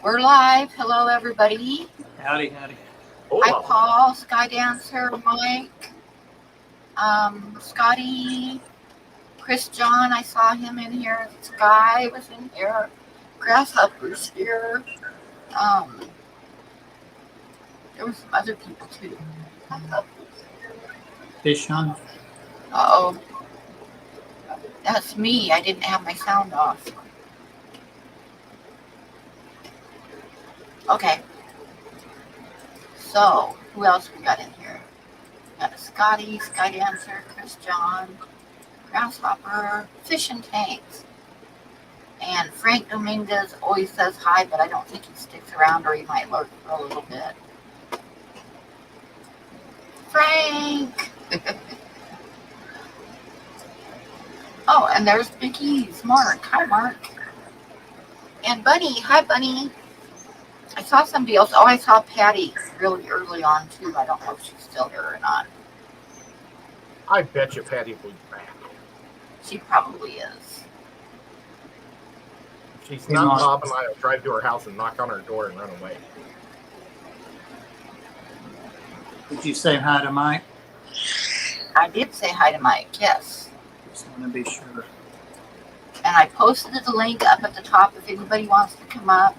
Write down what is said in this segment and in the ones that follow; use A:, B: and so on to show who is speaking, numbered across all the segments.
A: We're live. Hello, everybody.
B: Howdy, howdy.
A: Hi,
C: Hola.
A: Paul, Sky Dancer, Mike, Scotty, Chris John. I saw him in here. Sky was in here. Grasshopper's here. Um, there were some other people too.
B: Dishon.
A: Oh, that's me. I didn't have my sound off. Okay. So, who else we got in here? We got Scotty, Sky Dancer, Chris John, Grasshopper, Fish and Tanks. And Frank Dominguez always says hi, but I don't think he sticks around, or he might lurk for a little bit. Frank! Oh, and there's Big E's Mark. Hi, Mark. And Bunny. Hi, Bunny. I saw somebody else. Oh, I saw Patty really early on, too. I don't know if she's still here or not.
C: I bet you Patty will be back.
A: She probably is.
C: If she's not, Bob and I will drive to her house and knock on her door and run away.
B: Did you say hi to Mike?
A: I did say hi to Mike, yes.
B: Just want to be sure.
A: And I posted the link up at the top if anybody wants to come up.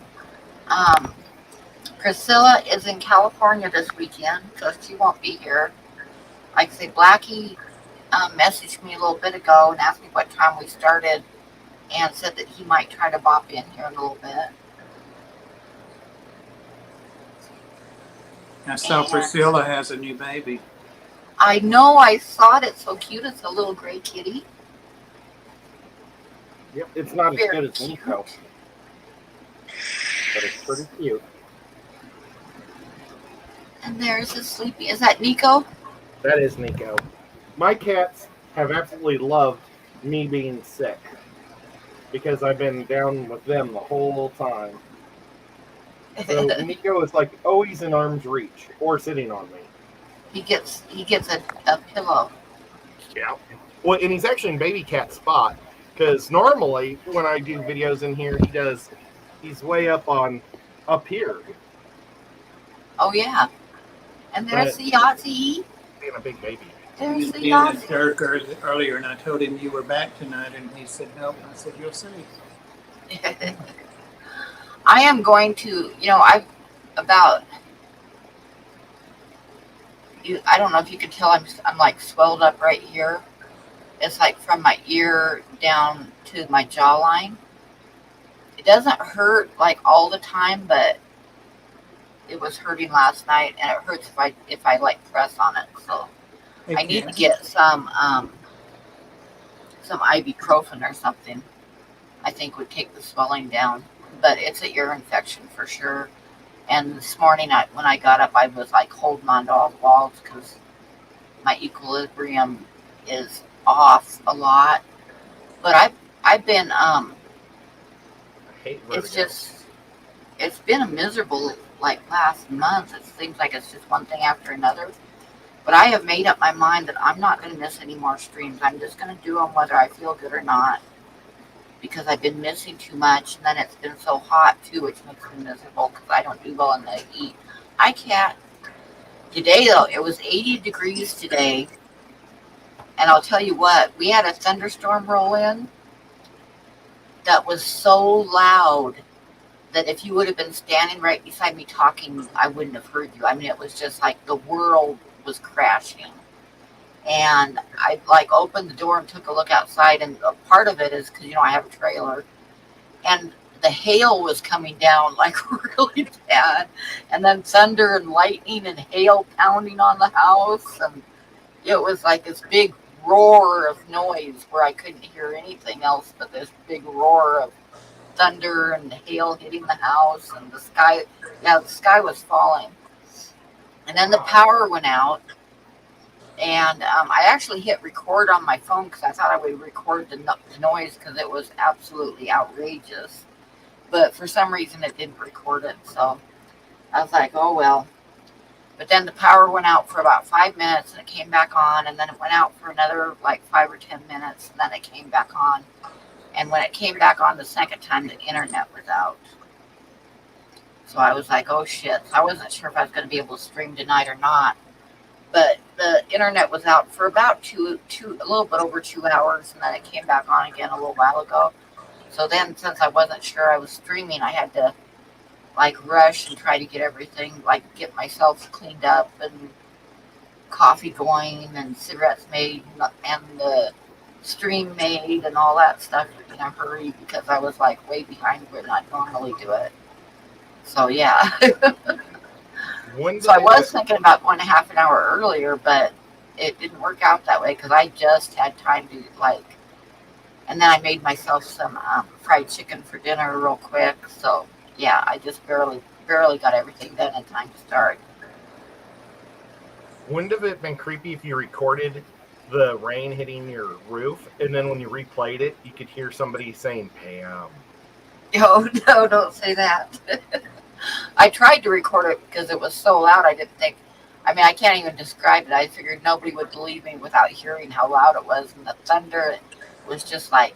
A: Priscilla is in California this weekend, so she won't be here. Like I say, Blackie messaged me a little bit ago and asked me what time we started and said that he might try to bop in here in a little bit.
B: I saw Priscilla has a new baby.
A: I know, I saw it. It's so cute. It's a little gray kitty.
C: Yep, it's not
A: Very
C: as good as
A: cute.
C: Nico, but it's pretty cute.
A: And there's a sleepy. Is that Nico?
C: That is Nico. My cats have absolutely loved me being sick because I've been down with them the whole time. So Nico is like always in arm's reach or sitting on me.
A: He gets a pillow.
C: Yeah. Well, and he's actually in baby cat spot because normally when I do videos in here, he's way up here.
A: Oh yeah. And there's the Yahtzee.
C: Being a big baby.
A: There's the
B: He was
A: Yahtzee.
B: Dirk earlier, and I told him you were back tonight, and he said no. I said you'll see.
A: I am going to, I don't know if you can tell, I'm like swelled up right here. It's like from my ear down to my jawline. It doesn't hurt like all the time, but it was hurting last night, and it hurts if I like press on it. So I need to get some ibuprofen or something. I think would take the swelling down, but it's an ear infection for sure. And this morning, when I got up, I was like holding on to all the walls because my equilibrium is off a lot. But I've been
C: I hate vertigo.
A: it's been a miserable like last month. It seems like it's just one thing after another. But I have made up my mind that I'm not going to miss any more streams. I'm just going to do them whether I feel good or not, because I've been missing too much, and then it's been so hot too, which makes me miserable because I don't do well in the heat. I can't. Today though, it was 80 degrees today, and I'll tell you what, we had a thunderstorm roll in that was so loud that if you would have been standing right beside me talking, I wouldn't have heard you. I mean, it was just like the world was crashing. And I like opened the door and took a look outside, and a part of it is because I have a trailer, and the hail was coming down like really bad, and then thunder and lightning and hail pounding on the house, and it was like this big roar of noise where I couldn't hear anything else but this big roar of thunder and hail hitting the house, and the sky was falling. And then the power went out. And I actually hit record on my phone because I thought I would record the noise because it was absolutely outrageous. But for some reason it didn't record it. So I was like, oh well. But then the power went out for about 5 minutes and it came back on. And then it went out for another like 5 or 10 minutes. And then it came back on. And when it came back on the second time, the internet was out. So I was like, oh shit. So I wasn't sure if I was going to be able to stream tonight or not. But the internet was out for about a little bit over 2 hours, and then it came back on again a little while ago. So then, since I wasn't sure I was streaming, I had to like rush and try to get everything, like get myself cleaned up and coffee going and cigarettes made and the stream made and all that stuff in a hurry because I was like way behind where I normally do it. So yeah. So I was thinking about going a half an hour earlier, but it didn't work out that way because I just had time to like, and then I made myself some fried chicken for dinner real quick. So yeah, I just barely got everything done in time to start.
C: Wouldn't have it been creepy if you recorded the rain hitting your roof, and then when you replayed it, you could hear somebody saying "Pam"?
A: Oh no, don't say that. I tried to record it because it was so loud. I didn't think. I mean, I can't even describe it. I figured nobody would believe me without hearing how loud it was, and the thunder was just like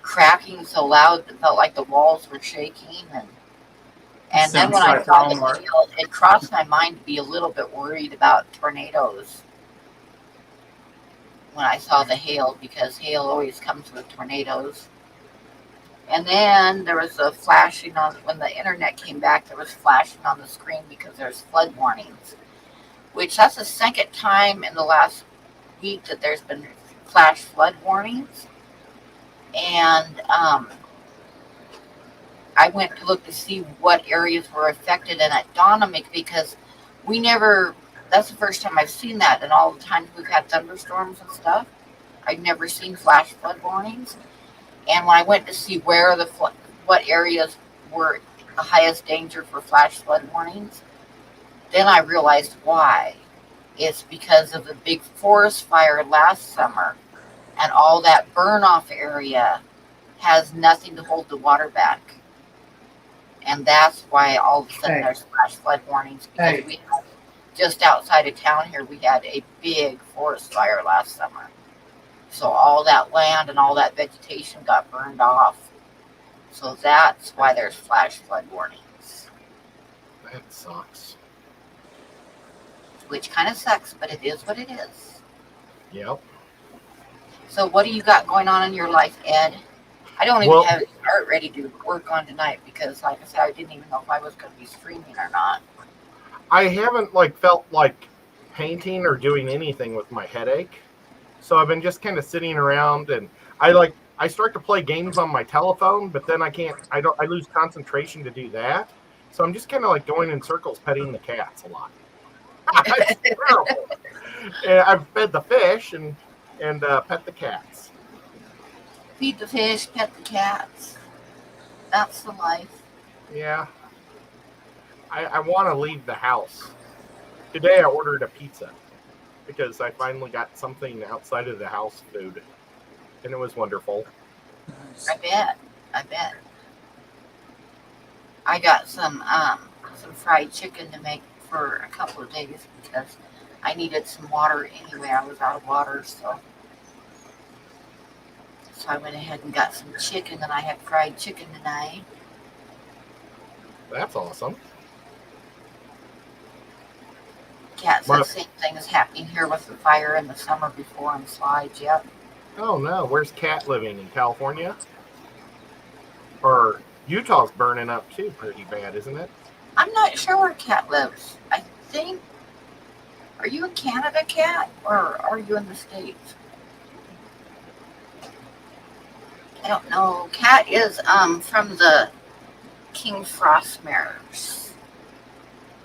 A: cracking so loud it felt like the walls were shaking. And then when I saw the hail, it crossed my mind to be a little bit worried about tornadoes when I saw the hail, because hail always comes with tornadoes. And then there was a flashing on, when the internet came back, there was flashing on the screen because there's flood warnings, which that's the second time in the last week that there's been flash flood warnings. And I went to look to see what areas were affected, and it dawned on me because that's the first time I've seen that, and all the times we've had thunderstorms and stuff, I've never seen flash flood warnings. And when I went to see where what areas were the highest danger for flash flood warnings, then I realized why. It's because of the big forest fire last summer, and all that burn off area has nothing to hold the water back. And that's why all of a sudden there's flash flood warnings, because we had, just outside of town here, we had a big forest fire last summer. So all that land and all that vegetation got burned off. So that's why there's flash flood warnings.
C: That sucks.
A: Which kind of sucks, but it is what it is.
C: Yep.
A: So what do you got going on in your life, Ed? I don't even have art ready to work on tonight because, like I said, I didn't even know if I was going to be streaming or not.
C: I haven't felt like painting or doing anything with my headache. So I've been just kind of sitting around, and I start to play games on my telephone, but then I lose concentration to do that. So I'm just kind of going in circles petting the cats a lot. It's terrible. And I've fed the fish and pet the cats.
A: Feed the fish, pet the cats. That's the life.
C: Yeah. I want to leave the house. Today I ordered a pizza because I finally got something outside of the house food, and it was wonderful.
A: I bet. I got some fried chicken to make for a couple of days because I needed some water anyway. I was out of water, so I went ahead and got some chicken, and I had fried chicken tonight.
C: That's awesome.
A: Cat said the same thing is happening here with the fire in the summer before on slides. Yep.
C: Oh no, where's Cat living? In California? Or Utah's burning up too pretty bad, isn't it?
A: I'm not sure where Cat lives. I think, are you in Canada, Cat, or are you in the States? I don't know. Cat is from the King Frost Mares.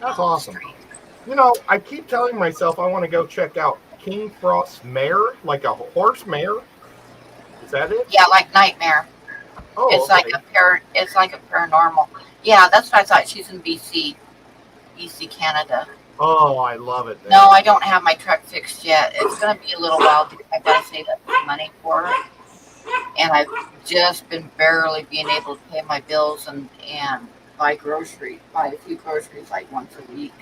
C: That's awesome. Street. You know, I keep telling myself I want to go check out King Frost Mare, like a horse mare. Is that it?
A: Yeah, like Nightmare.
C: Oh,
A: it's
C: okay.
A: It's like a paranormal. Yeah, that's what I thought. She's in BC, Canada.
C: Oh, I love it.
A: No, I don't have my truck fixed yet. It's going to be a little while because I've got to save up money for it. And I've just been barely being able to pay my bills and buy a few groceries like once a week.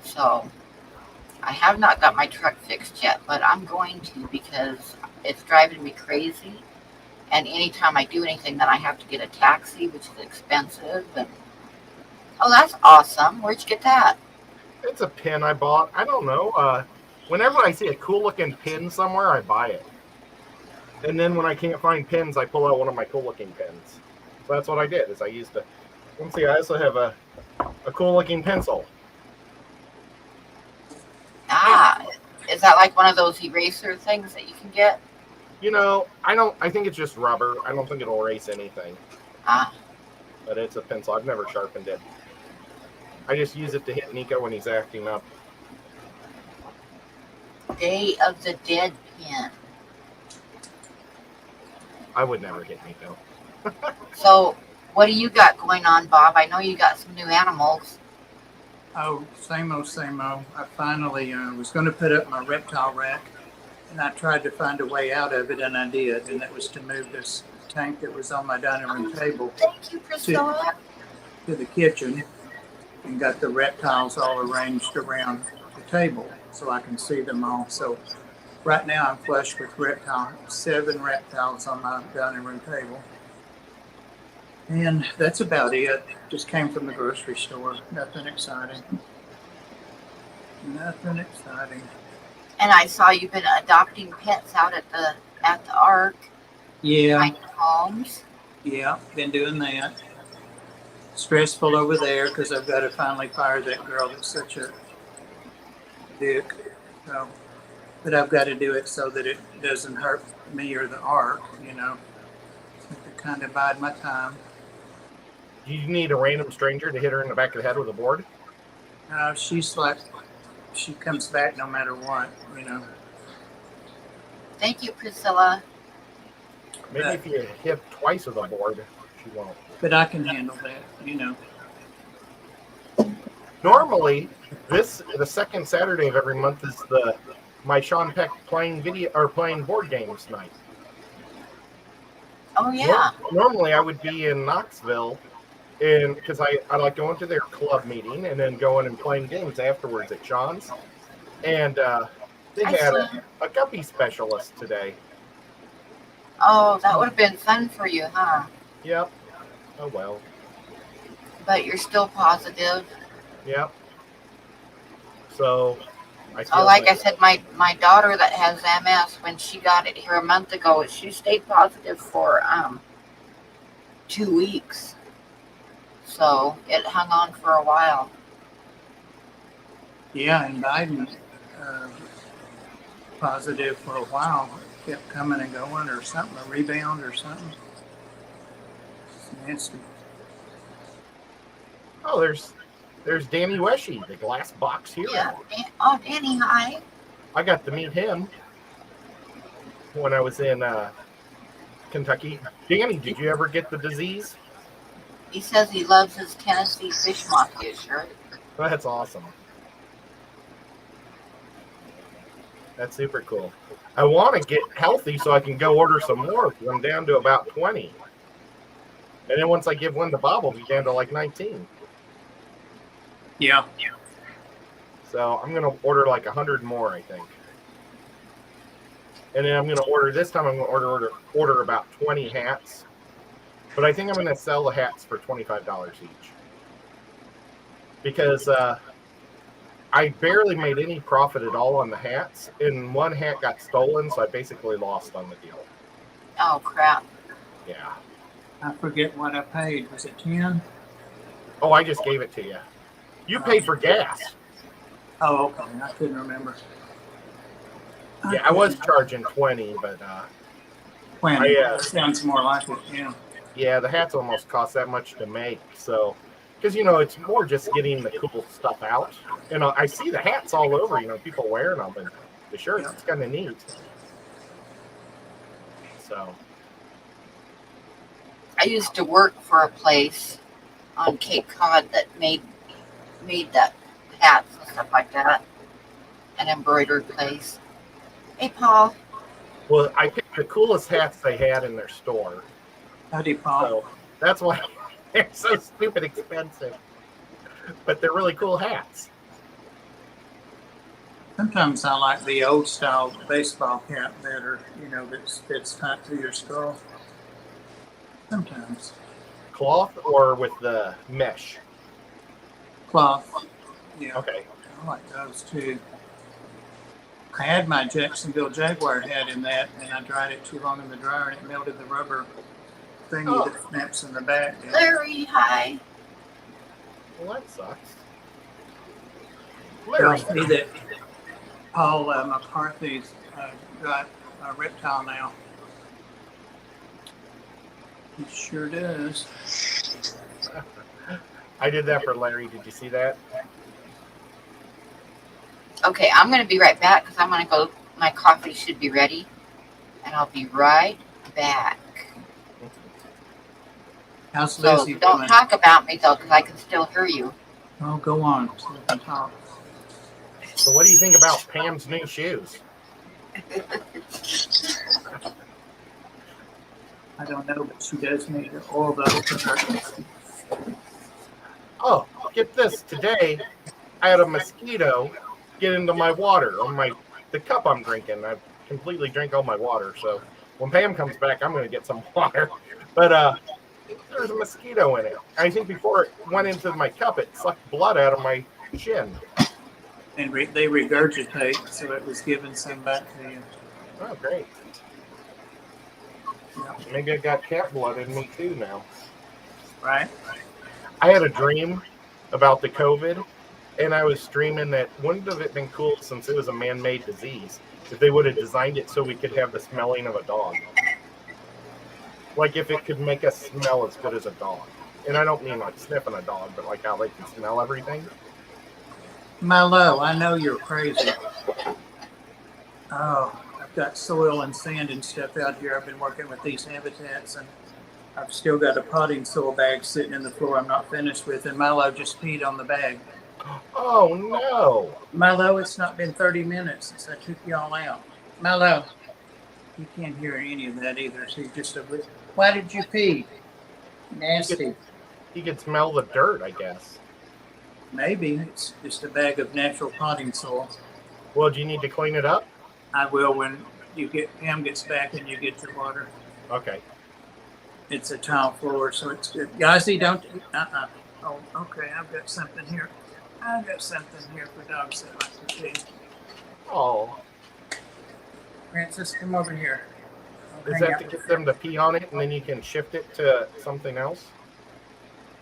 A: So I have not got my truck fixed yet, but I'm going to because it's driving me crazy. And anytime I do anything, then I have to get a taxi, which is expensive. And Oh, that's awesome. Where'd you get that?
C: It's a pin I bought. I don't know. Whenever I see a cool looking pin somewhere, I buy it. And then when I can't find pins, I pull out one of my cool looking pins. So that's what I did. Is I used a. Let's see. I also have a cool looking pencil.
A: Ah, is that like one of those eraser things that you can get?
C: You know, I don't. I think it's just rubber. I don't think it'll erase anything.
A: Ah,
C: But it's a pencil. I've never sharpened it. I just use it to hit Nico when he's acting up.
A: Day of the Dead pin.
C: I would never hit Nico.
A: So, what do you got going on, Bob? I know you got some new animals.
B: Oh, same old, same old. I finally was going to put up my reptile rack, and I tried to find a way out of it, and I did. And that was to move this tank that was on my dining room table
A: Thank you, Priscilla.
B: to the kitchen, and got the reptiles all arranged around the table so I can see them all. So right now I'm flush with 7 reptiles on my dining room table. And that's about it. Just came from the grocery store. Nothing exciting. Nothing exciting.
A: And I saw you've been adopting pets out at the Ark.
B: Yeah,
A: Tiny homes.
B: yeah, been doing that. Stressful over there because I've got to finally fire that girl that's such a dick. So, but I've got to do it so that it doesn't hurt me or the Ark, you know. So to kind of bide my time.
C: You need a random stranger to hit her in the back of the head with a board?
B: She's like, she comes back no matter what, you know.
A: Thank you, Priscilla.
C: Maybe if you hit twice with a board, she won't.
B: But I can handle that, you know.
C: Normally, the second Saturday of every month is my Sean Peck playing board games night.
A: Oh, yeah.
C: Normally, I would be in Knoxville, and because I like going to their club meeting and then going and playing games afterwards at Sean's, and they had a guppy specialist today.
A: Oh, that would have been fun for you, huh?
C: Yep. Oh well.
A: But you're still positive.
C: Yep. So, I
A: said, my daughter that has MS, when she got it here a month ago, she stayed positive for 2 weeks. So it hung on for a while.
B: Yeah, and Biden positive for a while. Kept coming and going or something, a rebound or something. It's nasty.
C: Oh, there's Danny Weshy, the glass box hero.
A: Yeah. Oh, Danny, hi.
C: I got to meet him when I was in Kentucky. Danny, did you ever get the disease?
A: He says he loves his Tennessee Fish Mafia shirt.
C: That's awesome. That's super cool. I want to get healthy so I can go order some more because I'm down to about 20. And then once I give one to Bob, I'll be down to like 19.
B: Yeah.
C: So I'm going to order like 100 more, I think. And then I'm going to order, this time I'm going to order about 20 hats. But I think I'm going to sell the hats for $25 each. Because I barely made any profit at all on the hats. And one hat got stolen, so I basically lost on the deal.
A: Oh, crap.
C: Yeah.
B: I forget what I paid. Was it 10?
C: Oh, I just gave it to you. You paid for gas.
B: Oh, okay. I couldn't remember.
C: Yeah, I was charging 20, but
B: 20. Sounds more like it, yeah.
C: Yeah, the hats almost cost that much to make. So, because, it's more just getting the cool stuff out. I see the hats all over, people wearing them, and the shirts, it's kind of neat. So.
A: I used to work for a place on Cape Cod that made that hats and stuff like that. An embroidered place. Hey, Paul.
C: Well, I picked the coolest hats they had in their store.
B: Howdy, Paul.
C: So that's why they're so stupid expensive. But they're really cool hats.
B: Sometimes I like the old style baseball cap better, that fits tight to your skull. Sometimes.
C: Cloth or with the mesh?
B: cloth. Yeah,
C: Okay.
B: I like those too. I had my Jacksonville Jaguar hat in that, and I dried it too long in the dryer, and it melted the rubber thingy
C: Oh,
B: that snaps in the back down.
A: Larry, hi.
C: well, that sucks.
B: Y'all
C: Larry,
B: see that Paul McCarthy's got a reptile now. He sure does.
C: I did that for Larry. Did you see that?
A: Okay, I'm going to be right back because I'm going to go. My coffee should be ready. And I'll be right back.
B: How's
A: So
B: Lizzie
A: don't
B: doing?
A: talk about me though because I can still hear you.
B: Oh, go on. So we can talk.
C: So, what do you think about Pam's new shoes?
B: I don't know, but she does need to oil those.
C: Oh, get this. Today, I had a mosquito get into my water on the cup I'm drinking. I completely drank all my water. So, when Pam comes back, I'm going to get some water. But there was a mosquito in it. I think before it went into my cup, it sucked blood out of my chin.
B: And they regurgitate, so it was giving some back to you.
C: Oh, great.
B: Yeah.
C: Maybe I got cat blood in me too now.
B: Right?
C: I had a dream about the COVID, and I was streaming that wouldn't have it been cool since it was a man-made disease if they would have designed it so we could have the smelling of a dog. Like if it could make us smell as good as a dog. And I don't mean like sniffing a dog, but like how they can smell everything.
B: Milo, I know you're crazy. Oh, I've got soil and sand and stuff out here. I've been working with these habitats, and I've still got a potting soil bag sitting in the floor I'm not finished with, and Milo just peed on the bag.
C: Oh no.
B: Milo, it's not been 30 minutes since I took y'all out. Milo, you can't hear any of that either, so you just why did you pee? Nasty.
C: You could smell the dirt, I guess.
B: Maybe it's just a bag of natural potting soil.
C: Well, do you need to clean it up?
B: I will when Pam gets back and you get your water.
C: Okay.
B: It's a tile floor, so it's good. Guysy, don't. Oh, okay. I've got something here. For dogs that like to pee.
C: Oh.
B: Francis, come over here.
C: Is that to get them to pee on it and then you can shift it to something else?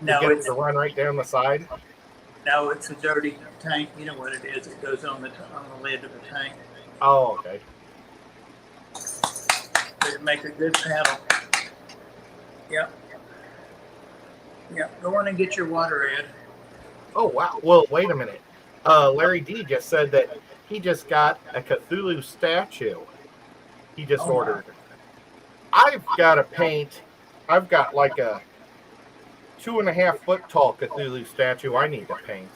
B: No,
C: get
B: it's
C: it to run right down the side?
B: No, it's a dirty tank. You know what it is. It goes on the lid of the tank.
C: Oh, okay.
B: It'd make a good paddle. Yep. Yep. Go on and get your water, Ed.
C: Oh, wow. Well, wait a minute. Larry D just said that he just got a Cthulhu statue. He just ordered.
B: Wow.
C: I've got to paint. I've got like a 2.5 foot tall Cthulhu statue I need to paint.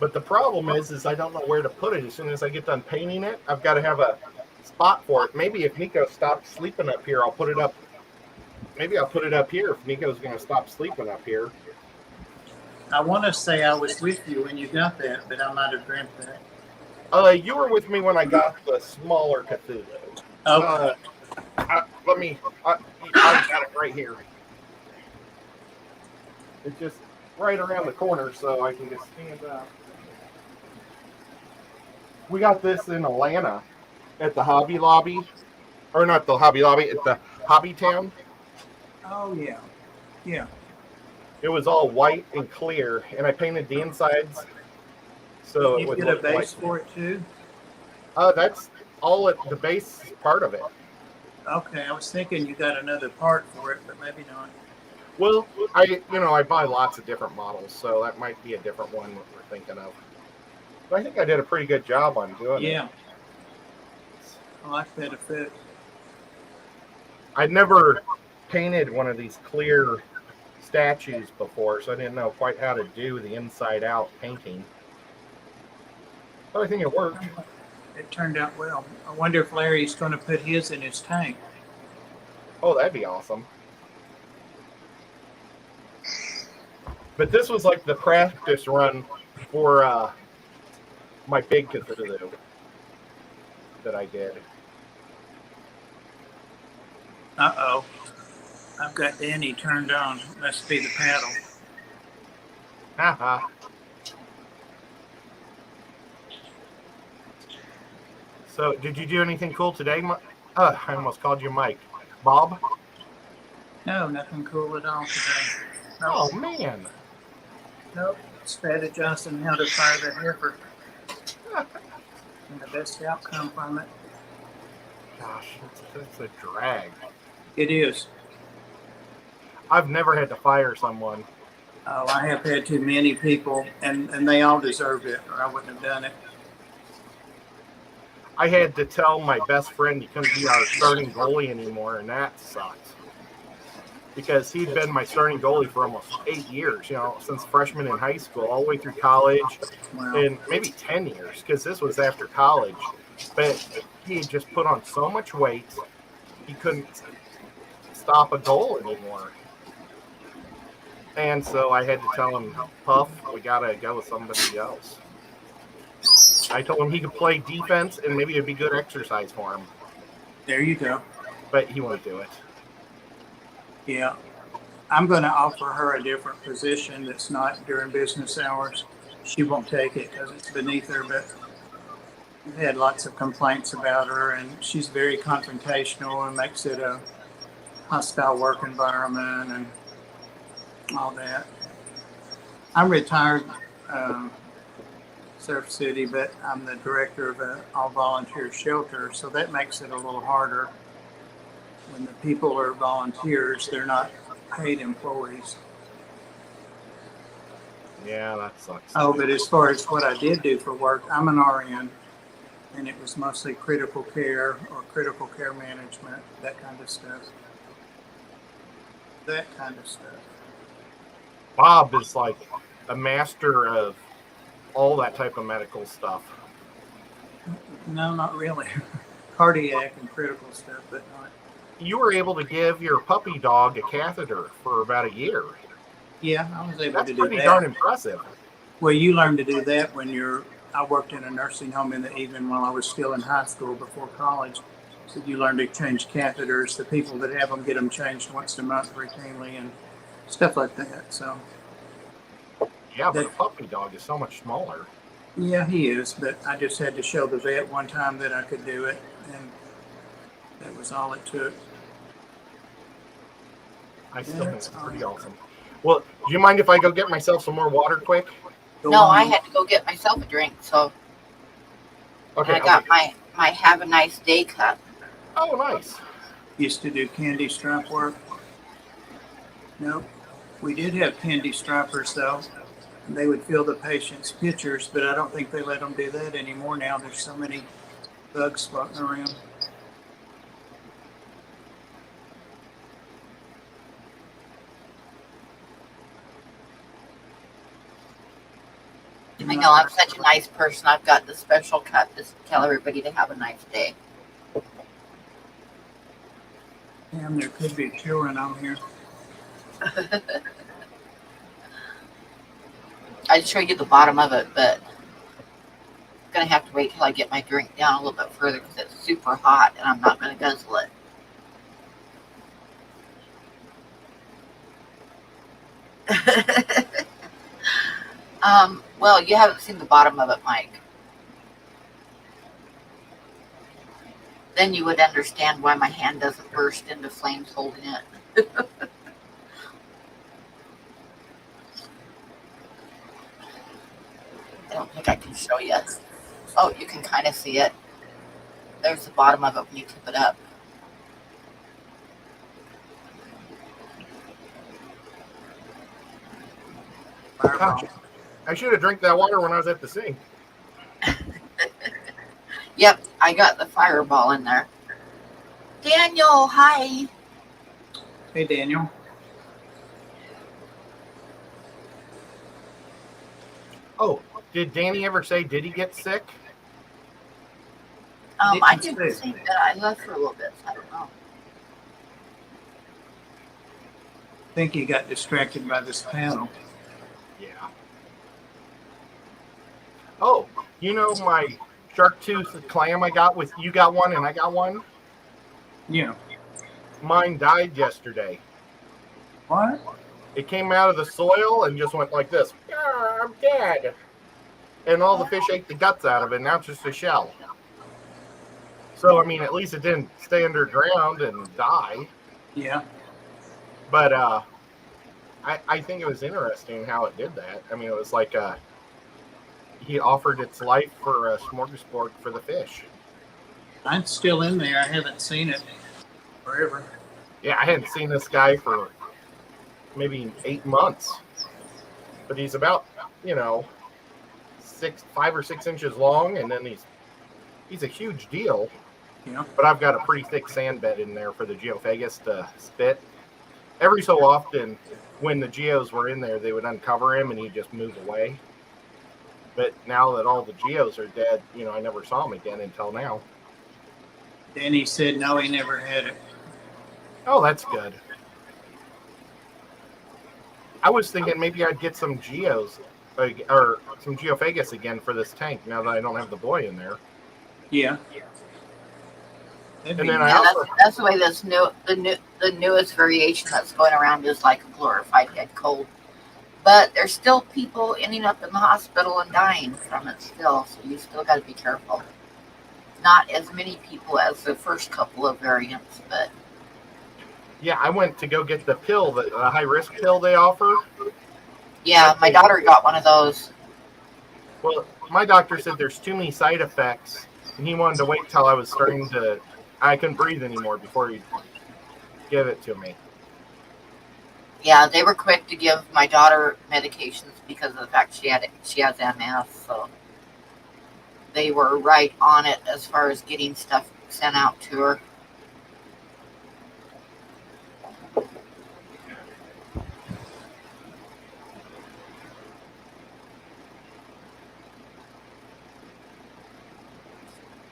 C: But the problem is I don't know where to put it. As soon as I get done painting it, I've got to have a spot for it. Maybe if Nico stops sleeping up here, I'll put it up. Maybe I'll put it up here if Nico's going to stop sleeping up here.
B: I want to say I was with you when you got that, but I might have dreamt that.
C: You were with me when I got the smaller Cthulhu.
B: Oh.
C: I've got it right here. It's just right around the corner, so I can just stand up. We got this in Atlanta at the Hobby Lobby, or not the Hobby Lobby, at the Hobby Town.
B: Oh yeah, yeah.
C: It was all white and clear, and I painted the insides so
B: You
C: it would
B: get a
C: look
B: base
C: like.
B: for it too.
C: That's all at the base part of it.
B: Okay, I was thinking you got another part for it, but maybe not.
C: Well, I buy lots of different models, so that might be a different one that we're thinking of. But I think I did a pretty good job on doing it.
B: Yeah. I like that effect.
C: I'd never painted one of these clear statues before, so I didn't know quite how to do the inside out painting. But I think it worked.
B: It turned out well. I wonder if Larry's going to put his in his tank.
C: Oh, that'd be awesome. But this was like the practice run for my big Cthulhu that I did.
B: Uh-oh. I've got Danny turned on. Must be the paddle.
C: Haha. So, did you do anything cool today? I almost called you Mike. Bob?
B: No, nothing cool at all today.
C: Oh,
B: Nope.
C: man.
B: Nope. Spatted Johnson how to fire the heifer. And the best outcome from it.
C: Gosh, it's a drag.
B: It is.
C: I've never had to fire someone.
B: Oh, I have had too many people, and they all deserved it, or I wouldn't have done it.
C: I had to tell my best friend he couldn't be our starting goalie anymore, and that sucked. Because he'd been my starting goalie for almost 8 years, since freshman in high school, all the way through college,
B: Wow.
C: and maybe 10 years, because this was after college. But he had just put on so much weight, he couldn't stop a goal anymore. And so I had to tell him, Puff, we got to go with somebody else. I told him he could play defense, and maybe it'd be good exercise for him.
B: There you go.
C: But he won't do it.
B: Yeah. I'm going to offer her a different position that's not during business hours. She won't take it because it's beneath her, but we've had lots of complaints about her, and she's very confrontational and makes it a hostile work environment and all that. I'm retired, Surf City, but I'm the director of an all-volunteer shelter, so that makes it a little harder. When the people are volunteers, they're not paid employees.
C: Yeah, that sucks.
B: Oh, but as far as what I did do for work, I'm an RN, and it was mostly critical care or critical care management, that kind of stuff.
C: Bob is like a master of all that type of medical stuff.
B: No, not really. Cardiac and critical stuff, but not.
C: You were able to give your puppy dog a catheter for about a year.
B: Yeah, I was able
C: That's
B: to do
C: pretty
B: that.
C: darn impressive.
B: Well, you learn to do that when I worked in a nursing home in the evening while I was still in high school before college. So you learn to change catheters. The people that have them get them changed once a month routinely and stuff like that. So.
C: Yeah, but a puppy dog is so much smaller.
B: Yeah, he is, but I just had to show the vet one time that I could do it, and that was all it took.
C: I still think it's pretty awesome. Well, do you mind if I go get myself some more water quick?
A: No, I had to go get myself a drink, so
C: Okay.
A: I got my have a nice day cup.
C: Oh, nice.
B: Used to do candy stripe work. Nope. We did have candy stripers, though. They would fill the patient's pitchers, but I don't think they let them do that anymore now. There's so many bugs floating around.
A: I know I'm such a nice person. I've got the special cup just to tell everybody to have a nice day.
B: Damn, there could be children on here.
A: I'd show you the bottom of it, but I'm going to have to wait till I get my drink down a little bit further because it's super hot and I'm not going to guzzle it. Well, you haven't seen the bottom of it, Mike. Then you would understand why my hand doesn't burst into flames holding it. I don't think I can show you. Oh, you can kind of see it. There's the bottom of it when you tip it up.
C: Gosh, I should have drank that water when I was at the sink.
A: Yep, I got the fireball in there. Daniel, hi.
B: Hey, Daniel.
C: Oh, did Danny ever say, did he get sick?
A: I didn't see that. I left for a little bit, so I don't know.
B: I think he got distracted by this panel.
C: Yeah. Oh, you know my shark tooth clam I got with, you got one and I got one?
B: Yeah.
C: Mine died yesterday.
B: What?
C: It came out of the soil and just went like this. I'm dead. And all the fish ate the guts out of it. Now it's just a shell. So, I mean, at least it didn't stay underground and die.
B: Yeah.
C: But I think it was interesting how it did that. I mean, it was like he offered its life for a smorgasbord for the fish.
B: I'm still in there. I haven't seen it forever.
C: Yeah, I hadn't seen this guy for maybe 8 months. But he's about, 5 or 6 inches long, and then he's a huge deal.
B: Yeah.
C: But I've got a pretty thick sand bed in there for the geophagus to spit. Every so often, when the geos were in there, they would uncover him and he'd just move away. But now that all the geos are dead, I never saw him again until now.
B: Danny said no, he never had it.
C: Oh, that's good. I was thinking maybe I'd get some geos or some geophagus again for this tank now that I don't have the boy in there.
B: Yeah.
C: And then I
A: that's the way the newest variation that's going around is like a glorified head cold. But there's still people ending up in the hospital and dying from it still, so you still got to be careful. Not as many people as the first couple of variants, but
C: yeah, I went to go get the pill, the high risk pill they offer.
A: yeah, my daughter got one of those.
C: Well, my doctor said there's too many side effects, and he wanted to wait till I couldn't breathe anymore before he'd give it to me.
A: Yeah, they were quick to give my daughter medications because of the fact she has MS, so they were right on it as far as getting stuff sent out to her.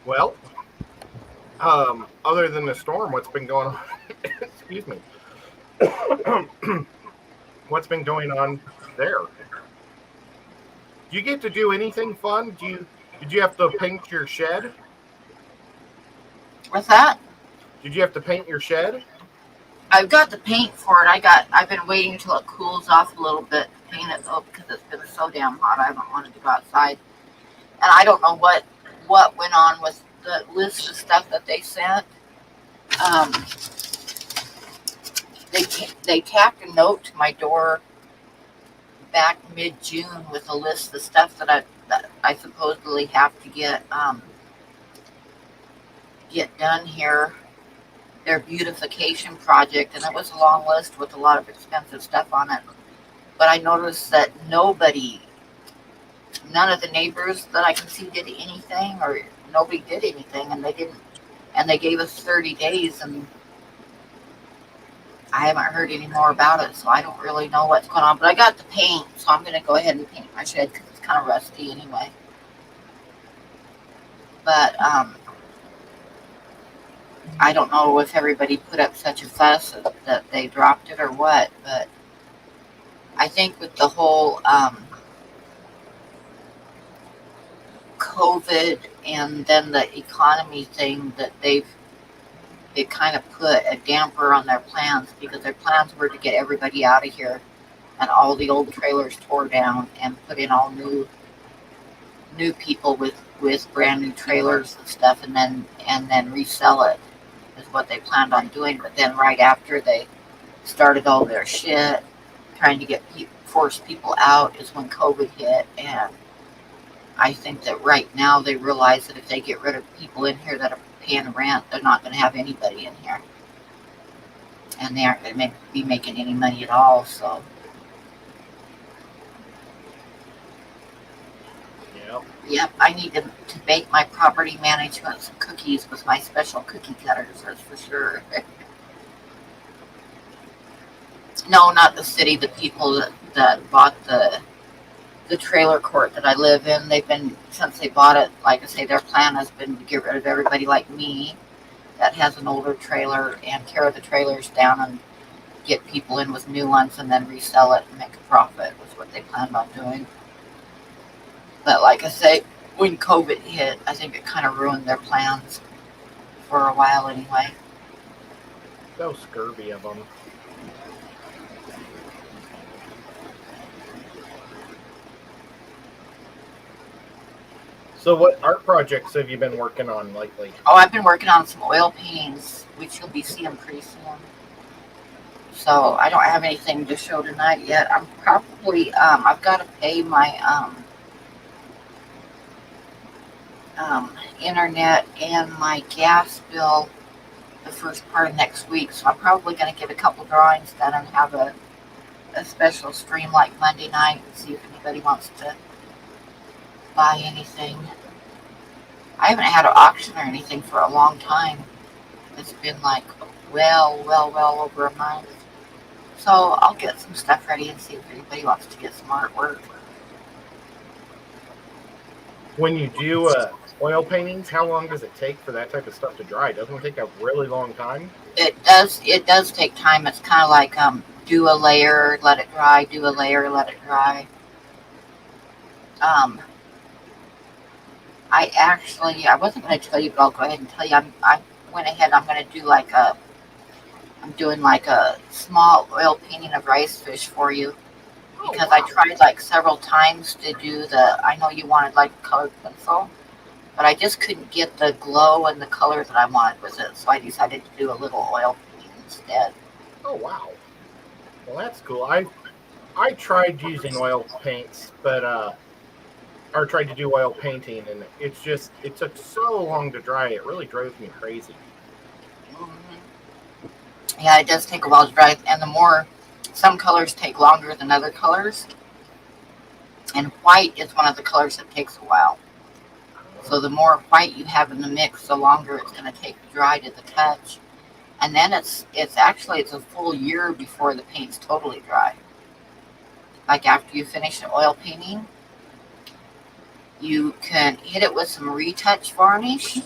C: Well, other than the storm, what's been going on? Excuse me. What's been going on there? Do you get to do anything fun? Did you have to paint your shed?
A: What's that?
C: Did you have to paint your shed?
A: I've got the paint for it. I've been waiting until it cools off a little bit to paint it though because it's been so damn hot. I haven't wanted to go outside, and I don't know what went on with the list of stuff that they sent. They tacked a note to my door back mid-June with a list of stuff that I supposedly have to get done here. Their beautification project, and it was a long list with a lot of expensive stuff on it. But I noticed that none of the neighbors that I can see did anything, or nobody did anything, and they didn't. And they gave us 30 days, and I haven't heard any more about it, so I don't really know what's going on. But I got the paint, so I'm going to go ahead and paint my shed because it's kind of rusty anyway. But I don't know if everybody put up such a fuss that they dropped it or what, but I think with the whole COVID and then the economy thing that it kind of put a damper on their plans because their plans were to get everybody out of here and all the old trailers tore down and put in all new people with brand new trailers and stuff and then resell it is what they planned on doing. But then right after they started all their shit trying to force people out is when COVID hit. And I think that right now they realize that if they get rid of people in here that are paying rent, they're not going to have anybody in here, and they aren't going to be making any money at all. So yep, I need to bake my property management some cookies with my special cookie cutters, that's for sure. No, not the city, the people that bought the trailer court that I live in. They've been, since they bought it, like I say, their plan has been to get rid of everybody like me that has an older trailer and tear the trailers down and get people in with new ones and then resell it and make a profit was what they planned on doing. But like I say, when COVID hit, I think it kind of ruined their plans for a while anyway.
C: So scurvy of them. So, what art projects have you been working on lately?
A: Oh, I've been working on some oil paintings, which you'll be seeing pretty soon. So I don't have anything to show tonight yet. I'm probably, I've got to pay my internet and my gas bill the first part of next week. So I'm probably going to get a couple drawings done and have a special stream like Monday night and see if anybody wants to buy anything. I haven't had an auction or anything for a long time. It's been like well over a month. So I'll get some stuff ready and see if anybody wants to get some artwork.
C: When you do oil paintings, how long does it take for that type of stuff to dry? Doesn't it take a really long time?
A: It does take time. It's kind of like do a layer, let it dry, do a layer, let it dry. I wasn't going to tell you, but I'll go ahead and tell you. I went ahead. I'm doing like a small oil painting of rice fish for you because I tried like several times to do I know you wanted like colored pencil, but I just couldn't get the glow and the color that I wanted with it. So I decided to do a little oil painting instead.
C: Oh wow! Well, that's cool. I tried using oil paints, but or tried to do oil painting, and it took so long to dry. It really drove me crazy.
A: Mm-hmm. Yeah, it does take a while to dry, and some colors take longer than other colors, and white is one of the colors that takes a while. So the more white you have in the mix, the longer it's going to take to dry to the touch, and then it's a full year before the paint's totally dry. Like after you finish an oil painting, you can hit it with some retouch varnish,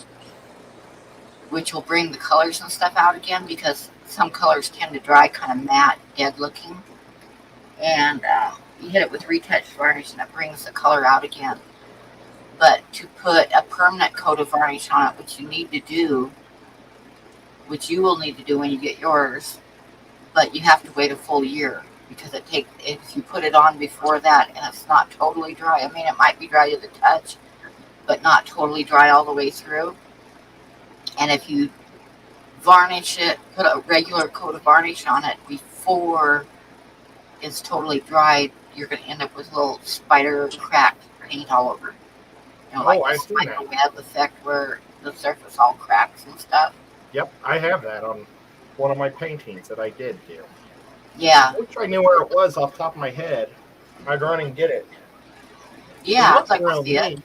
A: which will bring the colors and stuff out again because some colors tend to dry kind of matte, dead looking. And you hit it with retouch varnish and it brings the color out again. But to put a permanent coat of varnish on it, which you need to do, which you will need to do when you get yours, but you have to wait a full year because if you put it on before that and it's not totally dry, I mean, it might be dry to the touch, but not totally dry all the way through. And if you varnish it, put a regular coat of varnish on it before it's totally dried, you're going to end up with a little spider cracked paint all over. You know, like
C: I've
A: this
C: seen that.
A: web effect where the surface all cracks and stuff.
C: Yep, I have that on one of my paintings that I did do.
A: Yeah.
C: I wish I knew where it was off the top of my head. I'd run and get it.
A: Yeah, I'd like to see it.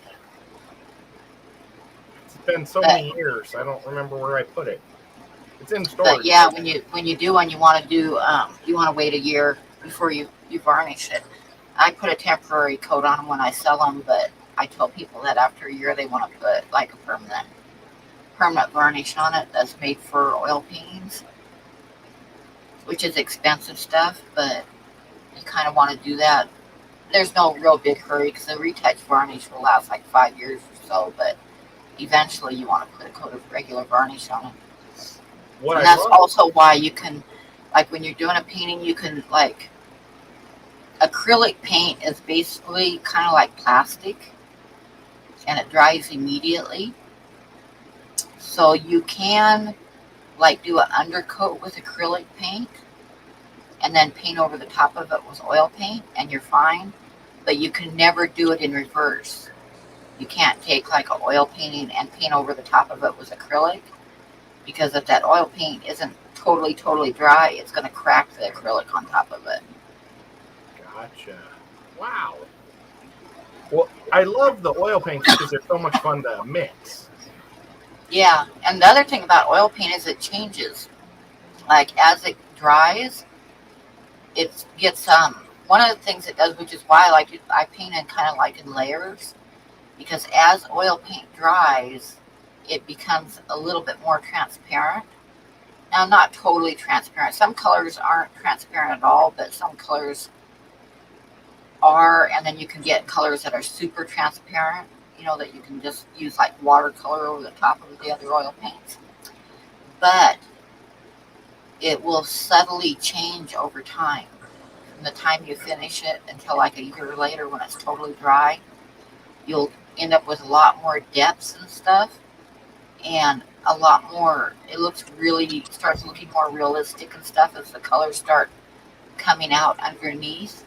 C: It's been so many years, I don't remember where I put it. It's in storage.
A: But yeah, when you do one, you want to wait a year before you varnish it. I put a temporary coat on them when I sell them, but I tell people that after a year they want to put like a permanent varnish on it that's made for oil paintings, which is expensive stuff, but you kind of want to do that. There's no real big hurry because the retouch varnish will last like 5 years or so, but eventually you want to put a coat of regular varnish on it. And that's also why you can, like when you're doing a painting, you can like, acrylic paint is basically kind of like plastic and it dries immediately. So you can like do an undercoat with acrylic paint and then paint over the top of it with oil paint and you're fine. But you can never do it in reverse. You can't take like an oil painting and paint over the top of it with acrylic, because if that oil paint isn't totally dry, it's going to crack the acrylic on top of it.
C: Gotcha. Wow. Well, I love the oil paints because they're so much fun to mix.
A: Yeah, and the other thing about oil paint is it changes. Like as it dries, it gets one of the things it does, which is why I paint in kind of like in layers, because as oil paint dries, it becomes a little bit more transparent. Now, not totally transparent. Some colors aren't transparent at all, but some colors are, and then you can get colors that are super transparent, you know, that you can just use like watercolor over the top of the other oil paints. But it will subtly change over time. From the time you finish it until like a year later when it's totally dry, you'll end up with a lot more depths and stuff, and a lot more. It looks really starts looking more realistic and stuff as the colors start coming out underneath.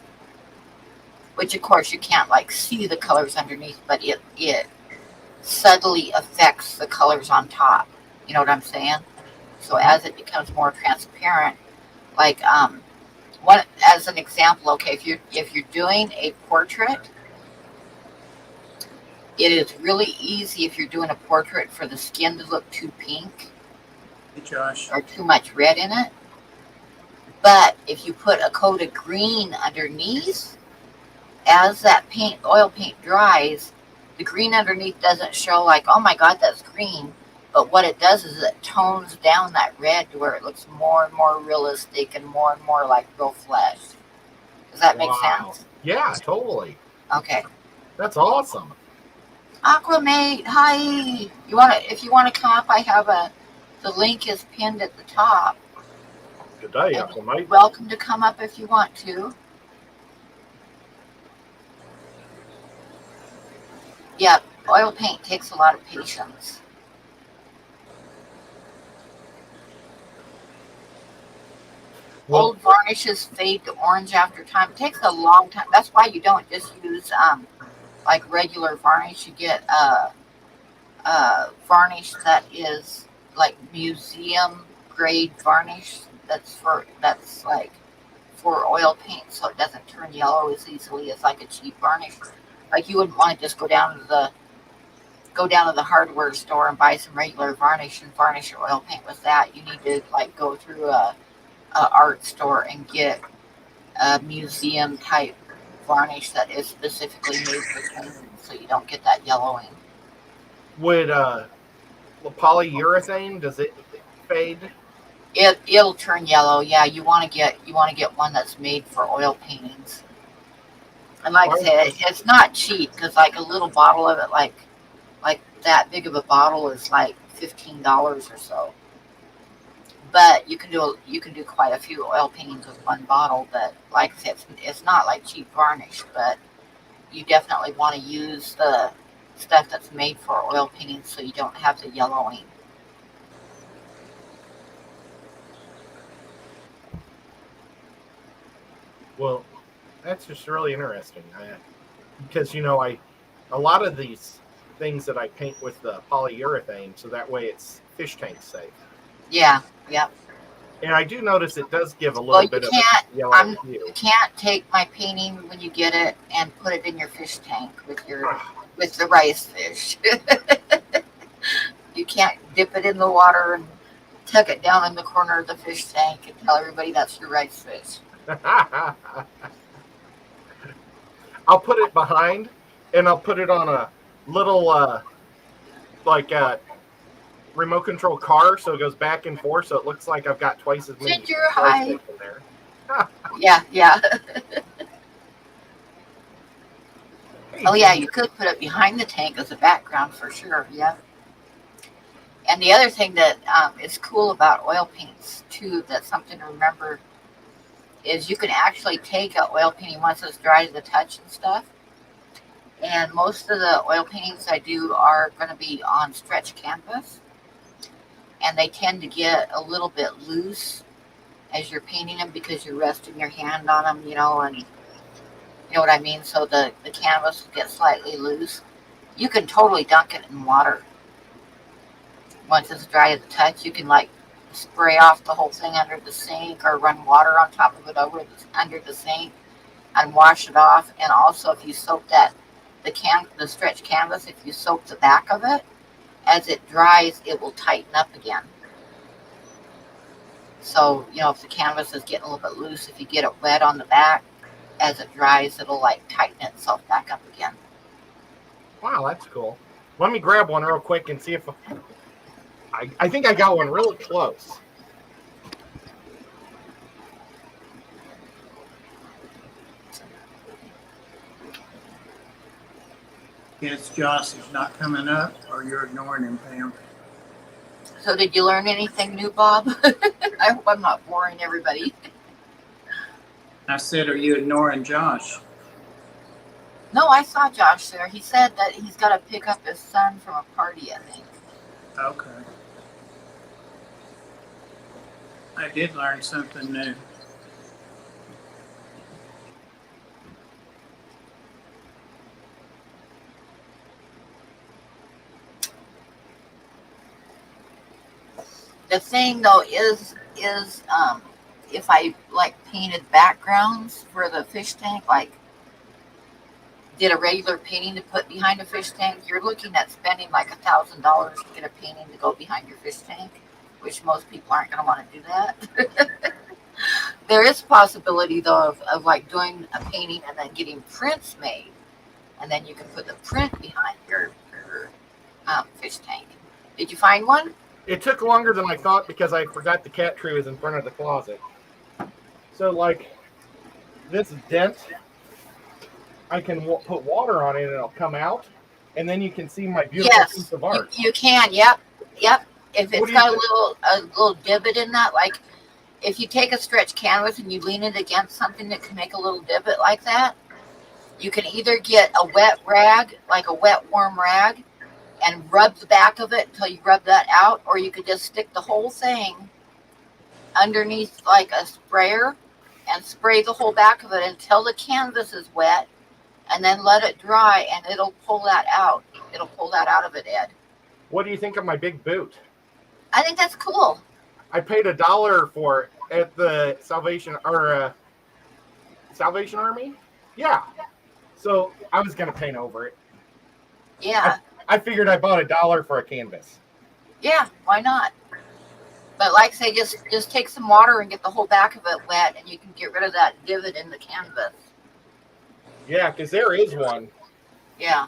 A: Which of course you can't like see the colors underneath, but it subtly affects the colors on top. You know what I'm saying? So as it becomes more transparent, like one as an example, okay, if you're doing a portrait, it is really easy if you're doing a portrait for the skin to look too pink
B: Hey, Josh.
A: or too much red in it. But if you put a coat of green underneath, as that oil paint dries, the green underneath doesn't show like, oh my God, that's green. But what it does is it tones down that red to where it looks more and more realistic and more like real flesh. Does that make sense?
C: Yeah, totally.
A: Okay.
C: That's awesome.
A: Aquamate, hi. If you wanna come up, the link is pinned at the top.
C: Good day,
A: And
C: Aquamate.
A: welcome to come up if you want to. Yeah, oil paint takes a lot of patience.
C: Well,
A: Old varnishes fade to orange after time. It takes a long time. That's why you don't just use like regular varnish. You get varnish that is like museum grade varnish. That's like for oil paint, so it doesn't turn yellow as easily as like a cheap varnish. Like you wouldn't want to just go down to the hardware store and buy some regular varnish and varnish your oil paint with that. You need to like go through a art store and get a museum type varnish that is specifically made for painting, so you don't get that yellowing.
C: would polyurethane, does it fade?
A: It'll turn yellow. Yeah, you want to get one that's made for oil paintings. And like I said, it's not cheap because like a little bottle of it, like that big of a bottle is like $15 or so. But you can do quite a few oil paintings with one bottle. But like I said, it's not like cheap varnish, but you definitely want to use the stuff that's made for oil paintings so you don't have the yellowing.
C: Well, that's just really interesting. Because a lot of these things that I paint with the polyurethane, so that way it's fish tank safe.
A: Yeah, yep.
C: And I do notice it does give a little bit of a yellow hue.
A: You can't take my painting when you get it and put it in your fish tank with the rice fish. You can't dip it in the water and tuck it down in the corner of the fish tank and tell everybody that's your rice fish.
C: I'll put it behind, and I'll put it on a little remote control car, so it goes back and forth, so it looks like I've got twice as many
A: Ginger, hi.
C: in there.
A: Yeah. Oh yeah, you could put it behind the tank as a background for sure. Yeah. And the other thing that is cool about oil paints too, that's something to remember, is you can actually take an oil painting once it's dry to the touch and stuff. And most of the oil paintings I do are going to be on stretch canvas. And they tend to get a little bit loose as you're painting them because you're resting your hand on them, and you know what I mean? So the canvas will get slightly loose. You can totally dunk it in water. Once it's dry to the touch, you can like spray off the whole thing under the sink or run water on top of it under the sink and wash it off. And also if you soak the stretch canvas, if you soak the back of it, as it dries, it will tighten up again. So, if the canvas is getting a little bit loose, if you get it wet on the back, as it dries, it'll like tighten itself back up again.
C: Wow, that's cool. Let me grab one real quick and see if I think I got one really close.
B: Yes, Josh is not coming up, or you're ignoring him, Pam.
A: So did you learn anything new, Bob? I hope I'm not boring everybody.
B: I said, are you ignoring Josh?
A: No, I saw Josh there. He said that he's got to pick up his son from a party, I think.
B: Okay. I did learn something new.
A: The thing though is if I like painted backgrounds for the fish tank, like did a regular painting to put behind a fish tank, you're looking at spending like $1,000 to get a painting to go behind your fish tank, which most people aren't going to want to do that. There is a possibility though of like doing a painting and then getting prints made, and then you can put the print behind your fish tank. Did you find one?
C: It took longer than I thought because I forgot the cat tree was in front of the closet. So, like, this dent, I can put water on it and it'll come out. And then you can see my beautiful
A: Yes,
C: piece of art.
A: you can. Yep. If
C: What
A: it's
C: do you
A: got
C: think?
A: a little divot in that, like if you take a stretch canvas and you lean it against something that can make a little divot like that, you can either get a wet rag, like a wet warm rag, and rub the back of it until you rub that out, or you could just stick the whole thing underneath like a sprayer and spray the whole back of it until the canvas is wet, and then let it dry and it'll pull that out. It'll pull that out of it, Ed.
C: What do you think of my big boot?
A: I think that's cool.
C: I paid $1 for it at the Salvation Army. Yeah. So I was gonna paint over it.
A: Yeah.
C: I figured I bought $1 for a canvas.
A: Yeah, why not? But like I say, just take some water and get the whole back of it wet, and you can get rid of that divot in the canvas.
C: Yeah, because there is one.
A: Yeah.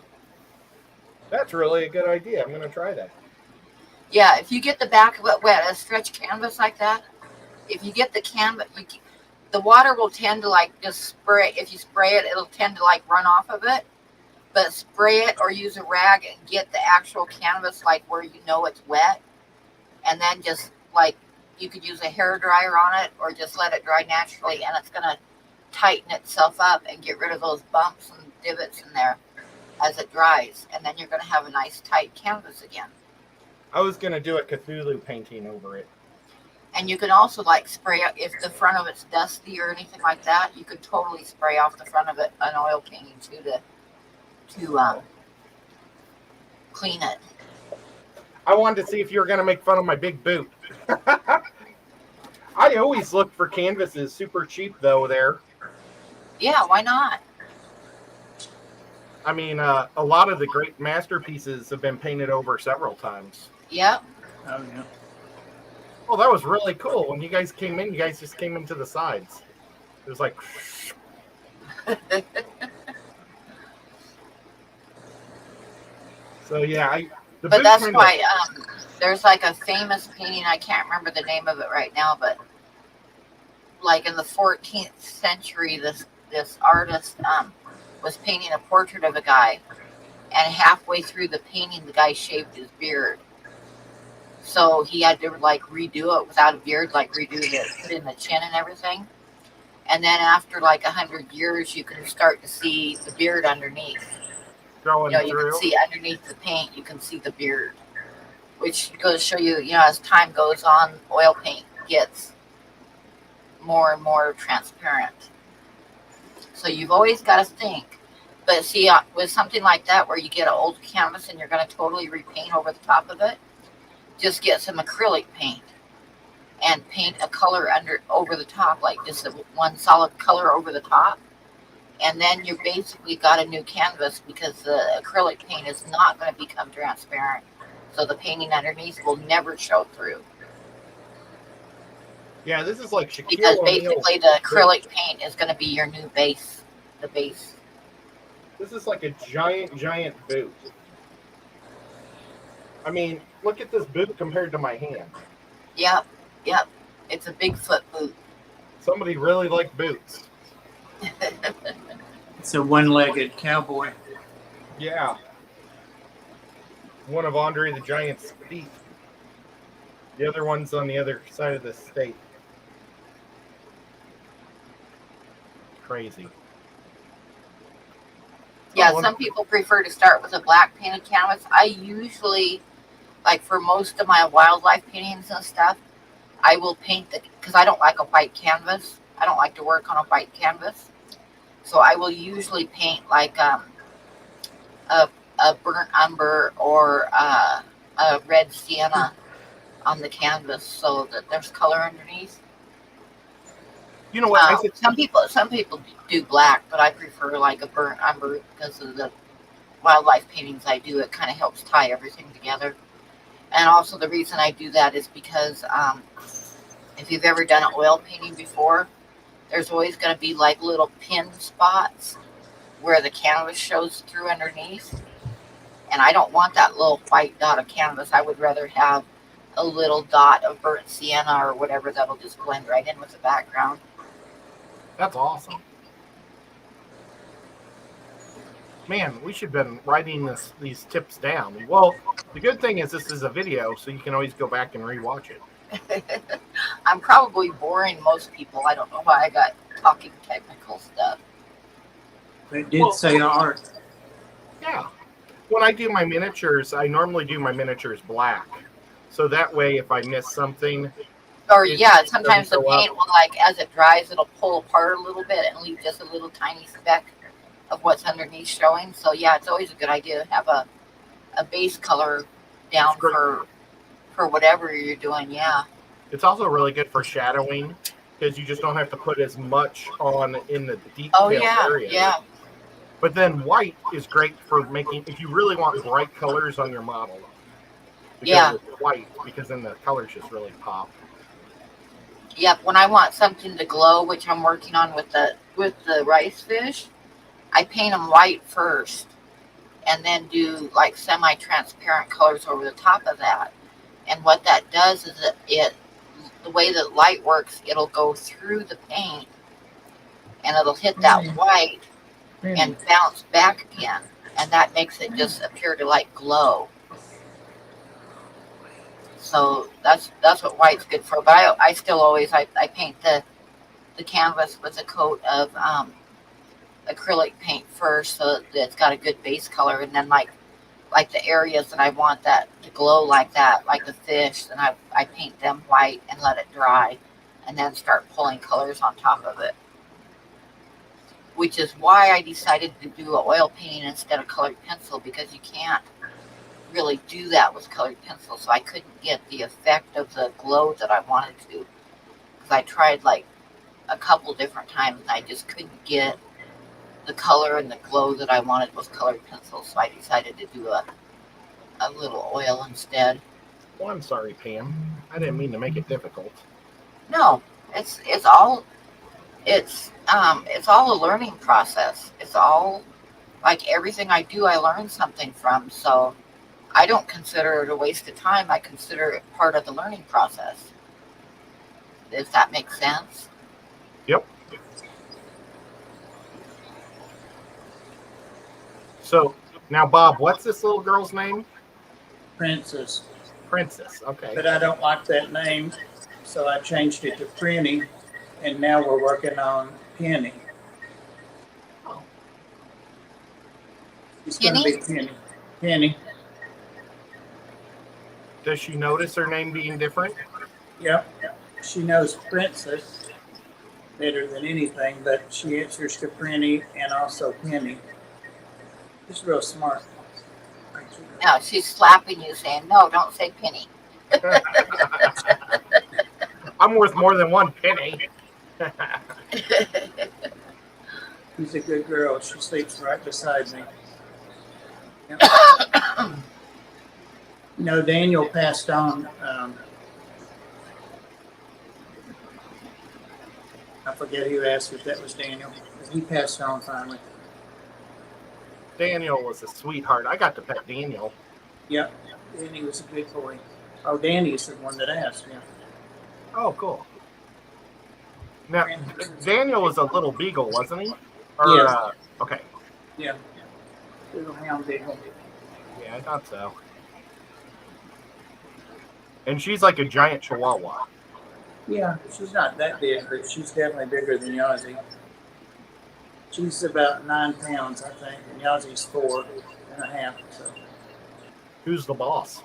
C: That's really a good idea. I'm gonna try that.
A: Yeah, if you get the back of it wet, a stretch canvas like that, if you get the canvas, the water will tend to like just spray. If you spray it, it'll tend to like run off of it. But spray it or use a rag and get the actual canvas like where you know it's wet, and then just like you could use a hair dryer on it or just let it dry naturally, and it's gonna tighten itself up and get rid of those bumps and divots in there as it dries, and then you're gonna have a nice tight canvas again.
C: I was gonna do a Cthulhu painting over it.
A: And you can also like spray it if the front of it's dusty or anything like that. You could totally spray off the front of it an oil painting too to clean it.
C: I wanted to see if you were gonna make fun of my big boot. I always look for canvases super cheap though there.
A: Yeah, why not?
C: I mean, a lot of the great masterpieces have been painted over several times.
A: Yep.
B: Oh, yeah.
C: Oh, that was really cool. When you guys came in, you guys just came into the sides. It was like... So, yeah.
A: But that's why there's like a famous painting, I can't remember the name of it right now, but like in the 14th century, this artist was painting a portrait of a guy, and halfway through the painting, the guy shaved his beard. So he had to like redo it without a beard, like redo put in the chin and everything. And then after like 100 years, you can start to see the beard underneath.
C: Going
A: You
C: through.
A: can see underneath the paint, you can see the beard, which goes to show you, as time goes on, oil paint gets more and more transparent. So you've always got to think. But see, with something like that, where you get an old canvas and you're going to totally repaint over the top of it, just get some acrylic paint and paint a color over the top, like just one solid color over the top. And then you basically got a new canvas, because the acrylic paint is not going to become transparent. So the painting underneath will never show through.
C: Yeah, this is like Shaquille
A: Because
C: O'Neal.
A: basically the acrylic paint is going to be your new base, the base.
C: This is like a giant boot. I mean, look at this boot compared to my hand.
A: Yep. It's a Bigfoot boot.
C: Somebody really liked boots.
B: It's a one-legged cowboy.
C: Yeah. One of Andre the Giant's feet. The other one's on the other side of the state. Crazy.
A: Yeah,
C: Oh,
A: some people prefer to start with a black painted canvas. I usually, like for most of my wildlife paintings and stuff, I will paint because I don't like a white canvas. I don't like to work on a white canvas. So I will usually paint like a, a burnt umber or a red sienna on the canvas so that there's color underneath.
C: you know what? I said,
A: Some people do black, but I prefer like a burnt umber because of the wildlife paintings I do. It kind of helps tie everything together. And also the reason I do that is because if you've ever done an oil painting before, there's always going to be like little pin spots where the canvas shows through underneath. And I don't want that little white dot of canvas. I would rather have a little dot of burnt sienna or whatever that'll just blend right in with the background.
C: that's awesome. Man, we should have been writing these tips down. Well, the good thing is this is a video, so you can always go back and rewatch it.
A: I'm probably boring most people. I don't know why I got talking technical stuff.
B: It did say art.
C: Yeah. When I do my miniatures, I normally do my miniatures black. So that way, if I miss something,
A: Or
C: it
A: yeah, sometimes the
C: doesn't show
A: paint will, like, as it dries, it'll pull apart a little bit and leave just a little tiny speck of what's underneath showing. So yeah, it's always a good idea to have a base color down
C: It's great.
A: for whatever you're doing. Yeah.
C: It's also really good for shadowing because you just don't have to put as much on in the detailed
A: Oh yeah,
C: areas.
A: yeah.
C: But then white is great for making, if you really want bright colors on your model. Because
A: Yeah.
C: it's white, because then the colors just really pop.
A: Yep. When I want something to glow, which I'm working on with the rice fish, I paint them white first, and then do like semi-transparent colors over the top of that. And what that does is the way that light works, it'll go through the paint, and it'll hit that white and bounce back again, and that makes it just appear to like glow. So that's what white's good for. But I still always I paint the canvas with a coat of acrylic paint first, so that it's got a good base color, and then like the areas that I want that to glow like that, like the fish, then I paint them white and let it dry, and then start pulling colors on top of it. Which is why I decided to do an oil painting instead of colored pencil, because you can't really do that with colored pencil. So I couldn't get the effect of the glow that I wanted to, because I tried like a couple different times and I just couldn't get the color and the glow that I wanted with colored pencil. So I decided to do a little oil instead.
C: Well, I'm sorry, Pam. I didn't mean to make it difficult.
A: No, it's all a learning process. It's all, like, everything I do, I learn something from. So I don't consider it a waste of time. I consider it part of the learning process. If that makes sense.
C: Yep. So now, Bob, what's this little girl's name?
B: Princess.
C: Princess. Okay.
B: But I don't like that name, so I changed it to Prinny, and now we're working on Penny.
C: Oh.
B: It's going to be Penny. Penny.
C: Does she notice her name being different?
B: Yep. She knows Princess better than anything, but she answers to Prinny and also Penny. She's real smart.
A: No, she's slapping you, saying, "No, don't say penny."
C: I'm worth more than one penny.
B: She's a good girl. She sleeps right beside me. Yep. No, Daniel passed on. I forget who asked if that was Daniel. But he passed on finally.
C: Daniel was a sweetheart. I got to pet Daniel.
B: Yep, Danny was a good boy. Oh, Danny's the one that asked. Yeah.
C: Oh, cool. Now, Daniel was a little beagle, wasn't he? Or,
B: Yeah.
C: Okay.
B: Yeah. Little hound beagle.
C: Yeah, I thought so. And she's like a giant chihuahua.
B: Yeah, she's not that big, but she's definitely bigger than Yazzie. She's about 9 pounds, I think, and Yazzie's 4.5. So,
C: Who's the boss?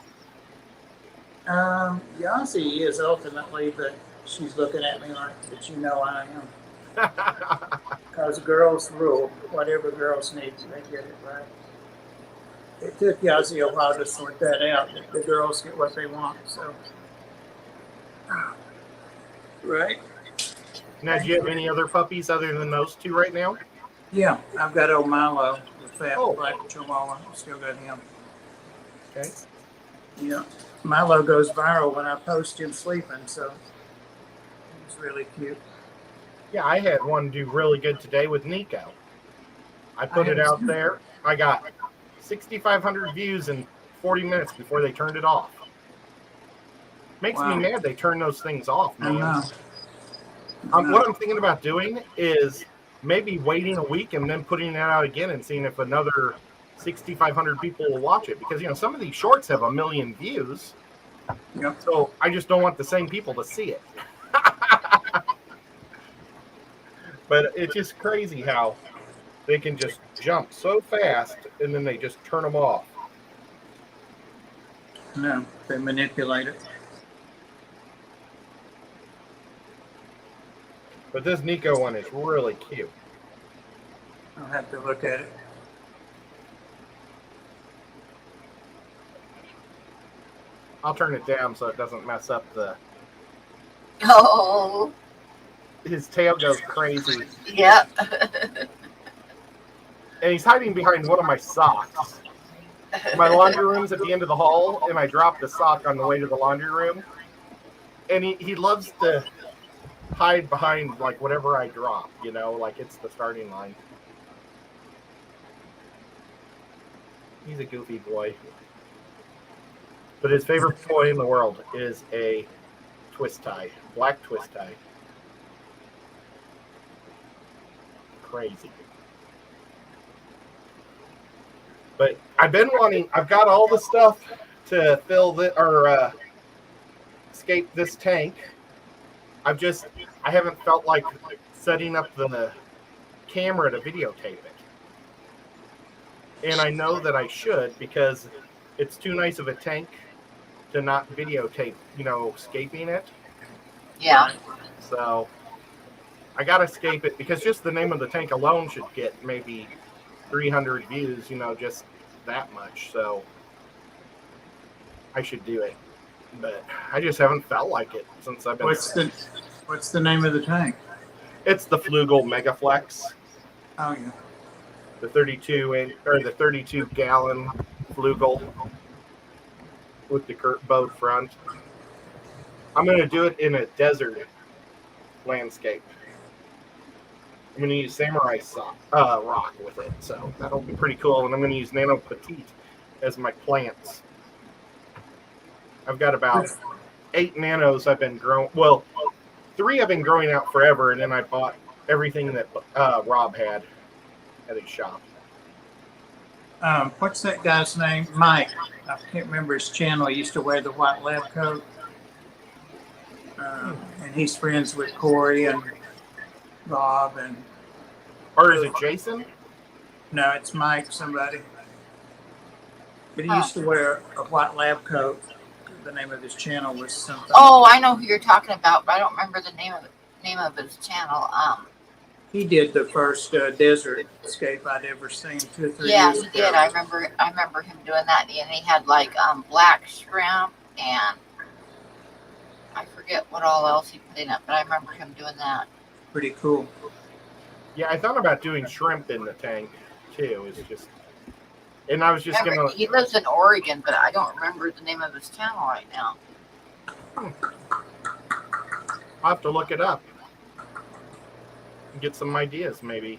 B: Yazzie is ultimately, but she's looking at me like, but you know I am. Because girls rule. Whatever girls need, they get it right. It took Yazzie a while to sort that out. That the girls get what they want. So, right?
C: Now, do you have any other puppies other than those two right now?
B: Yeah, I've got old Milo, the fat
C: Oh.
B: black Chihuahua. Still got him.
C: Okay.
B: Yeah, Milo goes viral when I post him sleeping, so he's really cute.
C: Yeah, I had one do really good today with Nico. I put it out there. I got 6,500 views in 40 minutes before they turned it off. Makes me mad they turn those things off,
B: I
C: man.
B: know.
C: What I'm thinking about doing is maybe waiting a week and then putting it out again and seeing if another 6,500 people will watch it. Because, some of these shorts have 1 million views.
B: Yep.
C: So I just don't want the same people to see it. But it's just crazy how they can just jump so fast and then they just turn them off.
B: No, they manipulate it.
C: But this Nico one is really cute.
B: I'll have to look at it.
C: I'll turn it down so it doesn't mess up the...
A: Oh,
C: His tail goes crazy.
A: yeah.
C: And he's hiding behind one of my socks. My laundry room's at the end of the hall, and I dropped the sock on the way to the laundry room. And he loves to hide behind, like, whatever I drop, like it's the starting line. He's a goofy boy. But his favorite toy in the world is a twist tie, black twist tie. Crazy. But I've got all the stuff to fill escape this tank. I haven't felt like setting up the camera to videotape it. And I know that I should because it's too nice of a tank to not videotape, escaping it.
A: Yeah.
C: So I got to escape it because just the name of the tank alone should get maybe 300 views, just that much. So I should do it. But I just haven't felt like it since I've been...
B: What's the name of the tank?
C: It's the Flugel Megaflex.
B: Oh, yeah.
C: The 32 gallon Flugel with the Kurt boat front. I'm going to do it in a desert landscape. I'm going to use samurai rock with it, so that'll be pretty cool. And I'm going to use Nano Petite as my plants. I've got about 8 nanos I've been growing. Well, 3 I've been growing out forever, and then I bought everything that Rob had at his shop.
B: What's that guy's name? Mike. I can't remember his channel. He used to wear the white lab coat. And he's friends with Corey and Rob.
C: Or is it Jason?
B: No, it's Mike, somebody. But he used to wear a white lab coat. The name of his channel was something.
A: Oh, I know who you're talking about, but I don't remember the name of his channel.
B: He did the first desert escape I'd ever seen 2 or 3
A: Yeah,
B: years
A: he
B: ago.
A: did. I remember him doing that, and he had like black shrimp and I forget what all else he put in it, but I remember him doing that.
B: Pretty cool.
C: Yeah, I thought about doing shrimp in the tank too. It's just, and I was just gonna.
A: He lives in Oregon, but I don't remember the name of his channel right now.
C: I'll have to look it up. Get some ideas, maybe.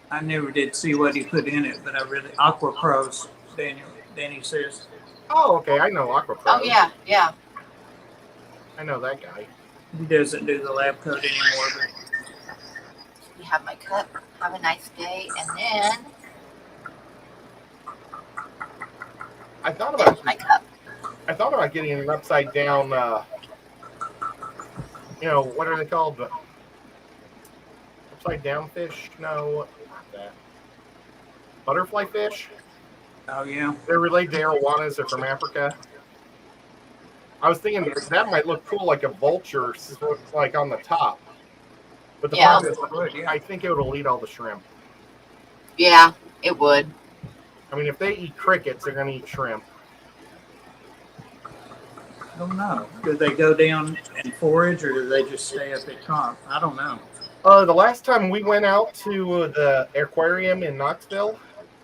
B: I never did see what he put in it, but I really Aqua Pros, Danny says.
C: Oh, okay. I know Aqua Pro.
A: Oh yeah, yeah.
C: I know that guy.
B: He doesn't do the lab coat anymore, but
A: You have my cup. Have a nice day, and then
C: I thought
A: there's
C: about
A: my cup.
C: getting an upside down. What are they called? Upside down fish? No, not that. Butterfly fish?
B: Oh yeah.
C: They're related to arowanas. They're from Africa. I was thinking that might look cool, like a vulture, like on the top. But the
A: Yeah.
C: problem is, I think it would eat all the shrimp.
A: Yeah, it would.
C: I mean, if they eat crickets, they're going to eat shrimp.
B: I don't know. Do they go down and forage, or do they just stay at the top? I don't know.
C: The last time we went out to the aquarium in Knoxville,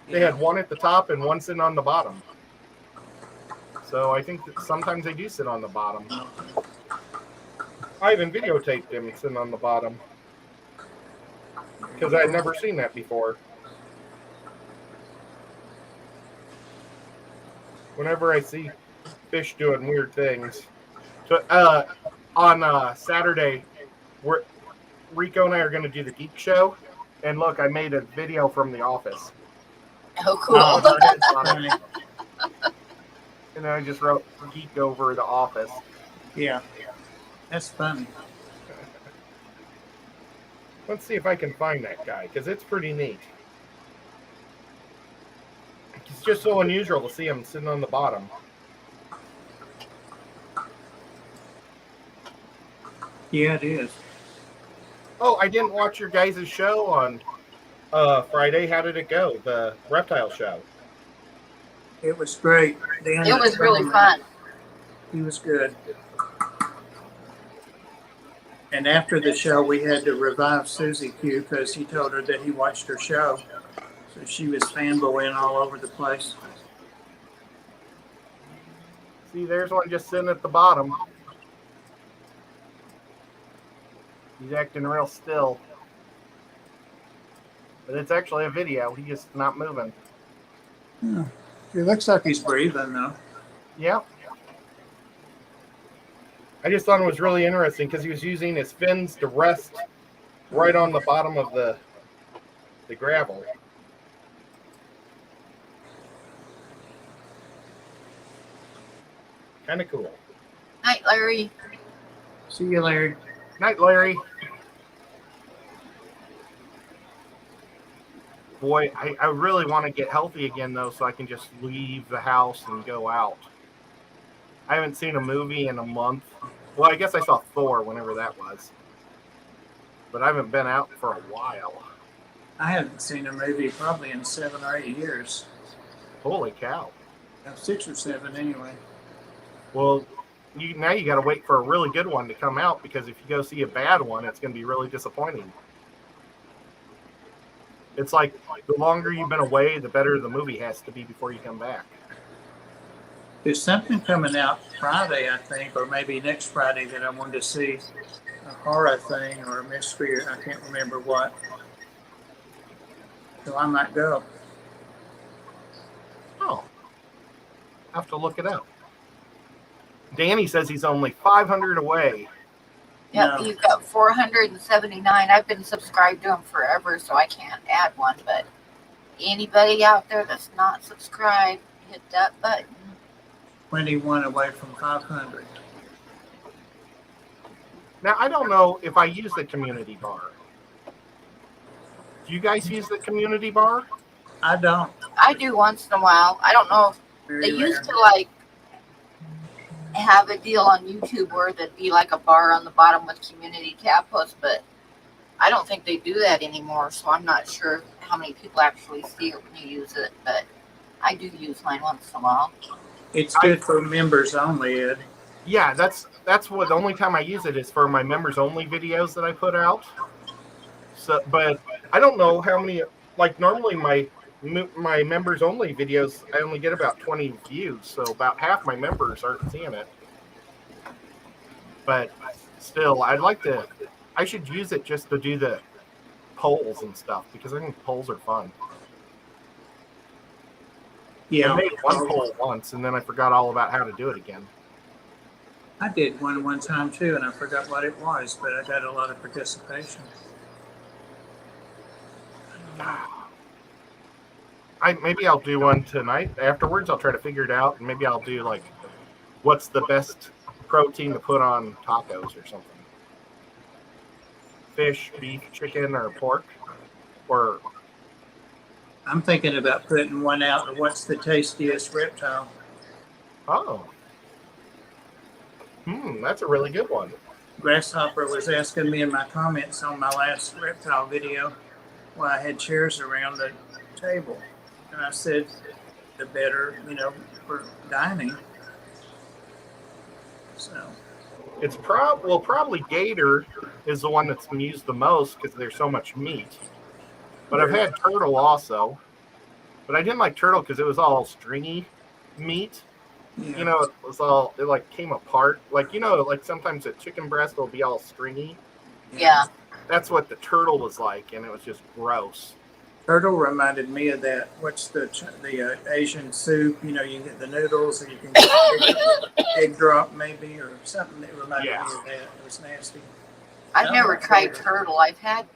C: they had one at the top and one sitting on the bottom. So I think that sometimes they do sit on the bottom. I even videotaped them sitting on the bottom because I had never seen that before. Whenever I see fish doing weird things. So on Saturday, Rico and I are going to do the Geek Show. And look, I made a video from the office.
A: Oh, cool.
C: And then I just wrote Geek over the office.
B: Yeah. That's funny.
C: Let's see if I can find that guy, because it's pretty neat. It's just so unusual to see him sitting on the bottom.
B: Yeah, it is.
C: Oh, I didn't watch your guys' show on Friday. How did it go? The reptile show.
B: It was great. Dan
A: It was really fun.
B: He was good. And after the show, we had to revive Susie Q because he told her that he watched her show. So she was fanboying all over the place.
C: See, there's one just sitting at the bottom. He's acting real still. But it's actually a video. He's just not moving.
B: Yeah. He looks like he's breathing, though.
C: Yeah. I just thought it was really interesting because he was using his fins to rest right on the bottom of the gravel. Kind of cool.
A: Night, Larry.
B: See you, Larry.
C: Night, Larry. Boy, I really want to get healthy again, though, so I can just leave the house and go out. I haven't seen a movie in a month. Well, I guess I saw Thor whenever that was. But I haven't been out for a while.
B: I haven't seen a movie probably in 7 or 8 years.
C: Holy cow.
B: 6 or 7 anyway.
C: Well, now you got to wait for a really good one to come out, because if you go see a bad one, it's going to be really disappointing. It's like the longer you've been away, the better the movie has to be before you come back.
B: There's something coming out Friday, I think, or maybe next Friday that I wanted to see. A horror thing or a mystery, or I can't remember what. So I might go.
C: Oh. I have to look it up. Danny says he's only 500 away.
A: Yep,
B: No.
A: he's got 479. I've been subscribed to him forever, so I can't add one. But anybody out there that's not subscribed, hit that button.
B: 21 away from 500.
C: Now, I don't know if I use the community bar. Do you guys use the community bar?
B: I don't.
A: I do once in a while. I don't know if
B: Very
A: they
B: rare.
A: used to like have a deal on YouTube where there'd be like a bar on the bottom with community tab posts, but I don't think they do that anymore. So I'm not sure how many people actually see it when you use it, but I do use mine once in a while.
B: It's good for members only, Ed.
C: Yeah, that's what the only time I use it is for my members only videos that I put out. So, but I don't know how many. Like normally my members only videos, I only get about 20 views, so about half my members aren't seeing it. But still, I should use it just to do the polls and stuff, because I think polls are fun.
B: Yeah.
C: I made one poll once, and then I forgot all about how to do it again.
B: I did one time too, and I forgot what it was, but I got a lot of participation.
C: Maybe I'll do one tonight. Afterwards, I'll try to figure it out, and maybe I'll do like, what's the best protein to put on tacos or something. fish, beef, chicken, or pork? Or
B: I'm thinking about putting one out of what's the tastiest reptile.
C: oh, that's a really good one.
B: Grasshopper was asking me in my comments on my last reptile video why I had chairs around the table. And I said, the better, for dining. So
C: It's probably gator is the one that's used the most because there's so much meat. But I've had turtle also. But I didn't like turtle because it was all stringy meat.
B: yeah.
C: It was all, it like came apart. Like, like sometimes a chicken breast will be all stringy.
A: Yeah.
C: That's what the turtle was like, and it was just gross.
B: Turtle reminded me of that. What's the Asian soup? You can get the noodles, or you can get egg drop maybe, or something that reminded me of that. It was nasty.
A: I've never tried turtle. I've had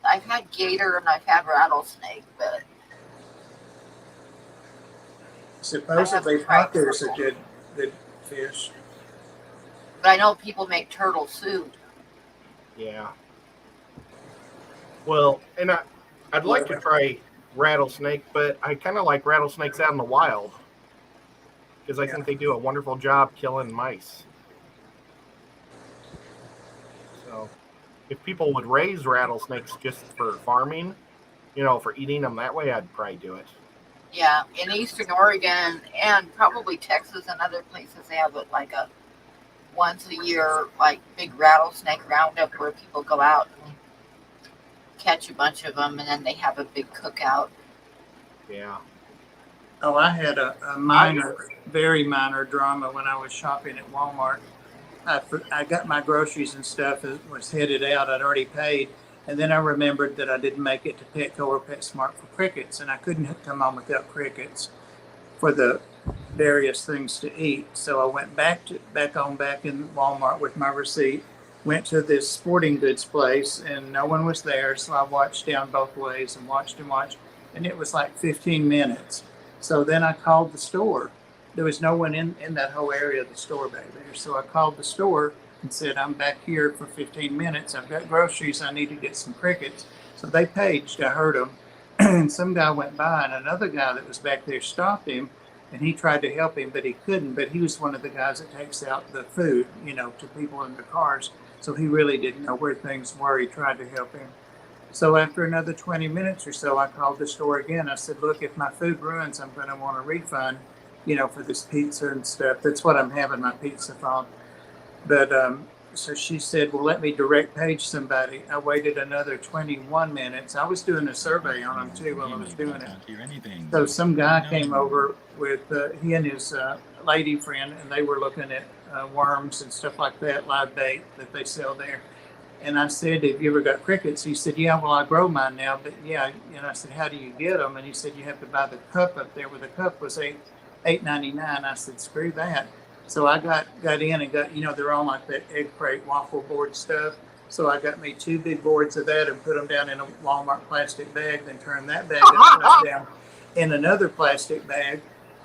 A: gator and I've had rattlesnake, but
B: supposedly potter's a good fish.
A: But I know people make turtle soup.
C: Yeah. Well, and I'd like to try rattlesnake, but I kind of like rattlesnakes out in the wild because I think they do a wonderful job killing mice. So if people would raise rattlesnakes just for farming, for eating them that way, I'd probably do it.
A: Yeah, in Eastern Oregon and probably Texas and other places, they have it like a once a year, like big rattlesnake roundup where people go out and catch a bunch of them, and then they have a big cookout.
C: Yeah.
B: Oh, I had a very minor drama when I was shopping at Walmart. I got my groceries and stuff, was headed out. I'd already paid. And then I remembered that I didn't make it to Petco or PetSmart for crickets, and I couldn't come home without crickets for the various things to eat. So I went back in Walmart with my receipt, went to this sporting goods place, and no one was there. So I watched down both ways and watched, and it was like 15 minutes. So then I called the store. There was no one in that whole area of the store back there. So I called the store and said, I'm back here for 15 minutes. I've got groceries. I need to get some crickets. So they paged. I heard them. And some guy went by, and another guy that was back there stopped him, and he tried to help him, but he couldn't. But he was one of the guys that takes out the food, to people in their cars. So he really didn't know where things were. He tried to help him. So after another 20 minutes or so, I called the store again. I said, look, if my food ruins, I'm going to want a refund, for this pizza and stuff. That's what I'm having my pizza from. But so she said, well, let me direct page somebody. I waited another 21 minutes. I was doing a survey on them too while I was doing it. So some guy came over with he and his lady friend, and they were looking at worms and stuff like that, live bait that they sell there. And I said, have you ever got crickets? He said, yeah, well, I grow mine now. But yeah, and I said, how do you get them? And he said, you have to buy the cup up there, where the cup was $8.99. I said, screw that. So I got in and got, they're on like that egg crate waffle board stuff. So I got me 2 big boards of that and put them down in a Walmart plastic bag, then turned that bag upside down in another plastic bag,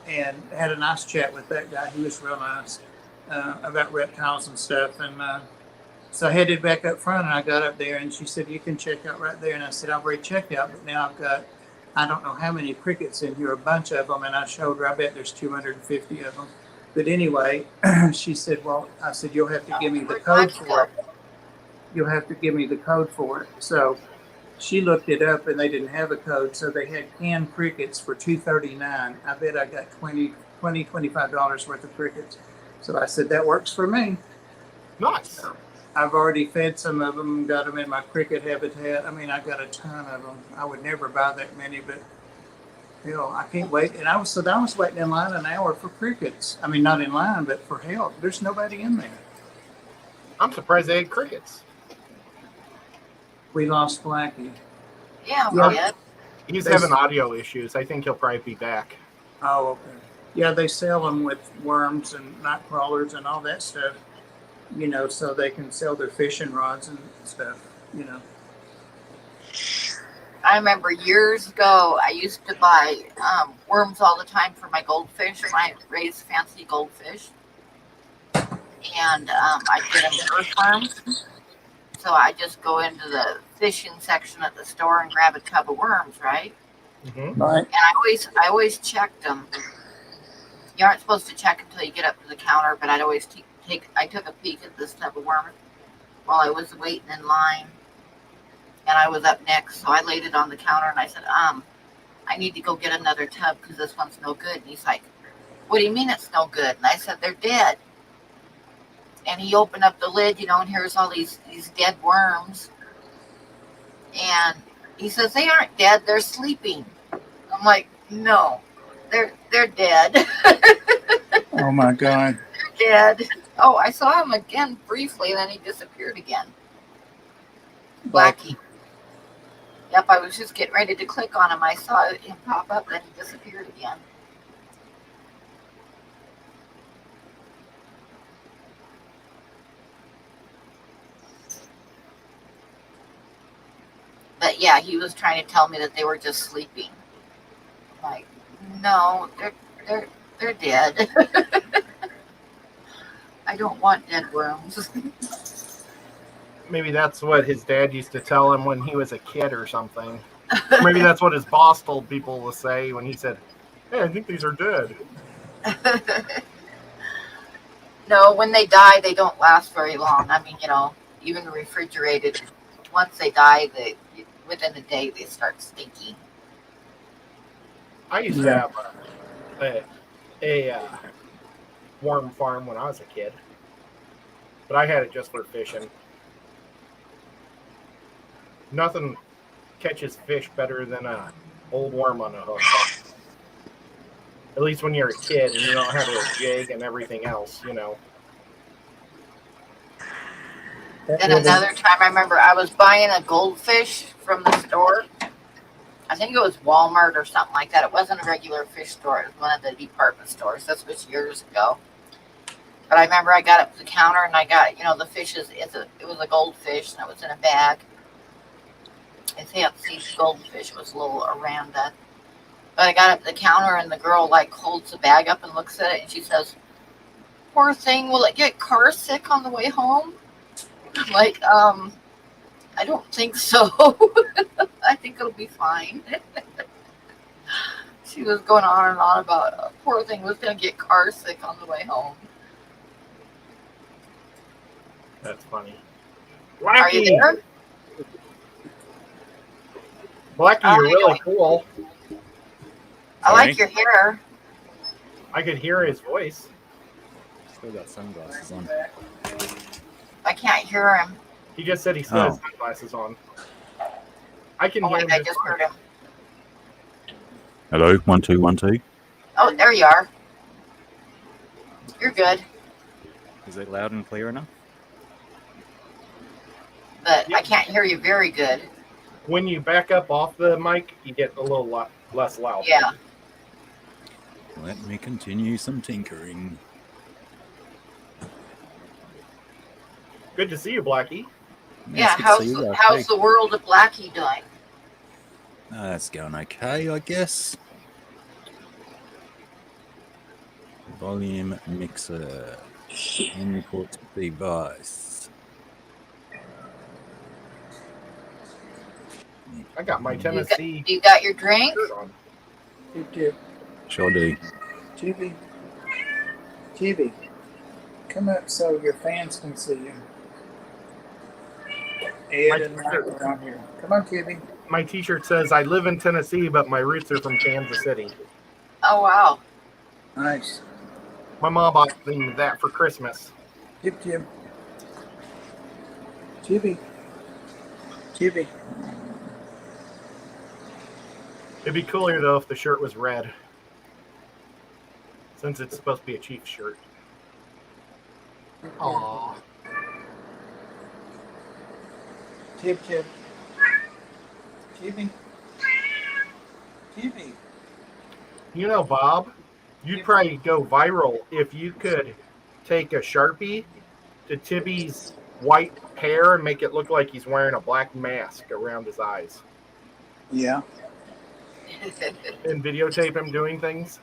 B: and had a nice chat with that guy. He was real nice about reptiles and stuff. And so I headed back up front, and I got up there, and she said, you can check out right there. And I said, I've already checked out, but now I've got, I don't know how many crickets in here, a bunch of them. And I showed her, I bet there's 250 of them. But anyway, she said, well, I said, you'll have to give me the code for it. You'll have to give me the code for it. So she looked it up, and they didn't have a code. So they had canned crickets for $2.39. I bet I got $25 worth of crickets. So I said, that works for me.
C: Nice.
B: So I've already fed some of them, got them in my cricket habitat. I mean, I got a ton of them. I would never buy that many, but I can't wait. And I was waiting in line an hour for crickets. I mean, not in line, but for help. There's nobody in there.
C: I'm surprised they had crickets.
B: We lost Blackie.
A: Yeah, we did.
C: He's having audio issues. I think he'll probably be back.
B: Oh, okay. Yeah, they sell them with worms and night crawlers and all that stuff, so they can sell their fishing rods and stuff,
A: I remember years ago, I used to buy worms all the time for my goldfish. I raised fancy goldfish. And I'd get them earthworms. so I just go into the fishing section at the store and grab a tub of worms, right?
C: Mm-hmm.
B: Right.
A: And I always checked them. You aren't supposed to check until you get up to the counter, but I'd always I took a peek at this tub of worms while I was waiting in line, and I was up next, so I laid it on the counter and I said, I need to go get another tub because this one's no good. And he's like, what do you mean it's no good? And I said, they're dead. And he opened up the lid, and here's all these dead worms. And he says, they aren't dead, they're sleeping. I'm like, no, they're dead.
B: Oh my God.
A: They're dead. Oh, I saw him again briefly, and then he disappeared again. Blackie. Yep, I was just getting ready to click on him. I saw him pop up, then he disappeared again. But yeah, he was trying to tell me that they were just sleeping. I'm like, no, they're dead. I don't want dead worms.
C: Maybe that's what his dad used to tell him when he was a kid or something. Maybe that's what his boss told people to say when he said, hey, I think these are dead.
A: No, when they die, they don't last very long. I mean, even refrigerated, once they die, within a day they start stinking.
C: I used to have a worm farm when I was a kid, but I had it just for fishing. Nothing catches fish better than a old worm on a hook. At least when you're a kid and you don't have a jig and everything else,
A: Then another time, I remember I was buying a goldfish from the store. I think it was Walmart or something like that. It wasn't a regular fish store. It was one of the department stores. This was years ago. But I remember I got up to the counter and I got, the fishes. It was a goldfish and it was in a bag. I think goldfish was a little Aranda. But I got up to the counter and the girl holds the bag up and looks at it and she says, poor thing, will it get car sick on the way home? I'm like, I don't think so. I think it'll be fine. She was going on and on about a poor thing was going to get car sick on the way home.
C: That's funny.
A: Blackie. Are you there?
C: Blackie, you're really cool.
A: I like your hair.
C: I could hear his voice.
D: Still got sunglasses on.
A: I can't hear him.
C: He just said he still has sunglasses on. I can hear him.
A: I just heard him.
D: Hello, 1 2 1 2.
A: Oh, there you are. You're good.
D: Is it loud and clear enough?
A: But yep. I can't hear you very good.
C: When you back up off the mic, you get a little less loud.
A: Yeah.
D: Let me continue some tinkering.
C: Good to see you, Blackie.
A: Yeah, how's the world of Blackie doing?
D: It's going okay, I guess. Volume mixer. Input device.
C: I got my Tennessee.
A: You got your drink?
B: You do.
D: Sure do.
B: TV, come up so your fans can see you. Ed and Mike around here. Come on, TV.
C: My t-shirt says, I live in Tennessee, but my roots are from Kansas City.
A: Oh, wow.
B: Nice.
C: My mom bought me that for Christmas.
B: Jib. TV.
C: It'd be cooler, though, if the shirt was red. Since it's supposed to be a Chiefs shirt. Aww.
B: Jib. TV.
C: You know, Bob, you'd probably go viral if you could take a Sharpie to Tibby's white hair and make it look like he's wearing a black mask around his eyes.
B: Yeah.
C: And videotape him doing things.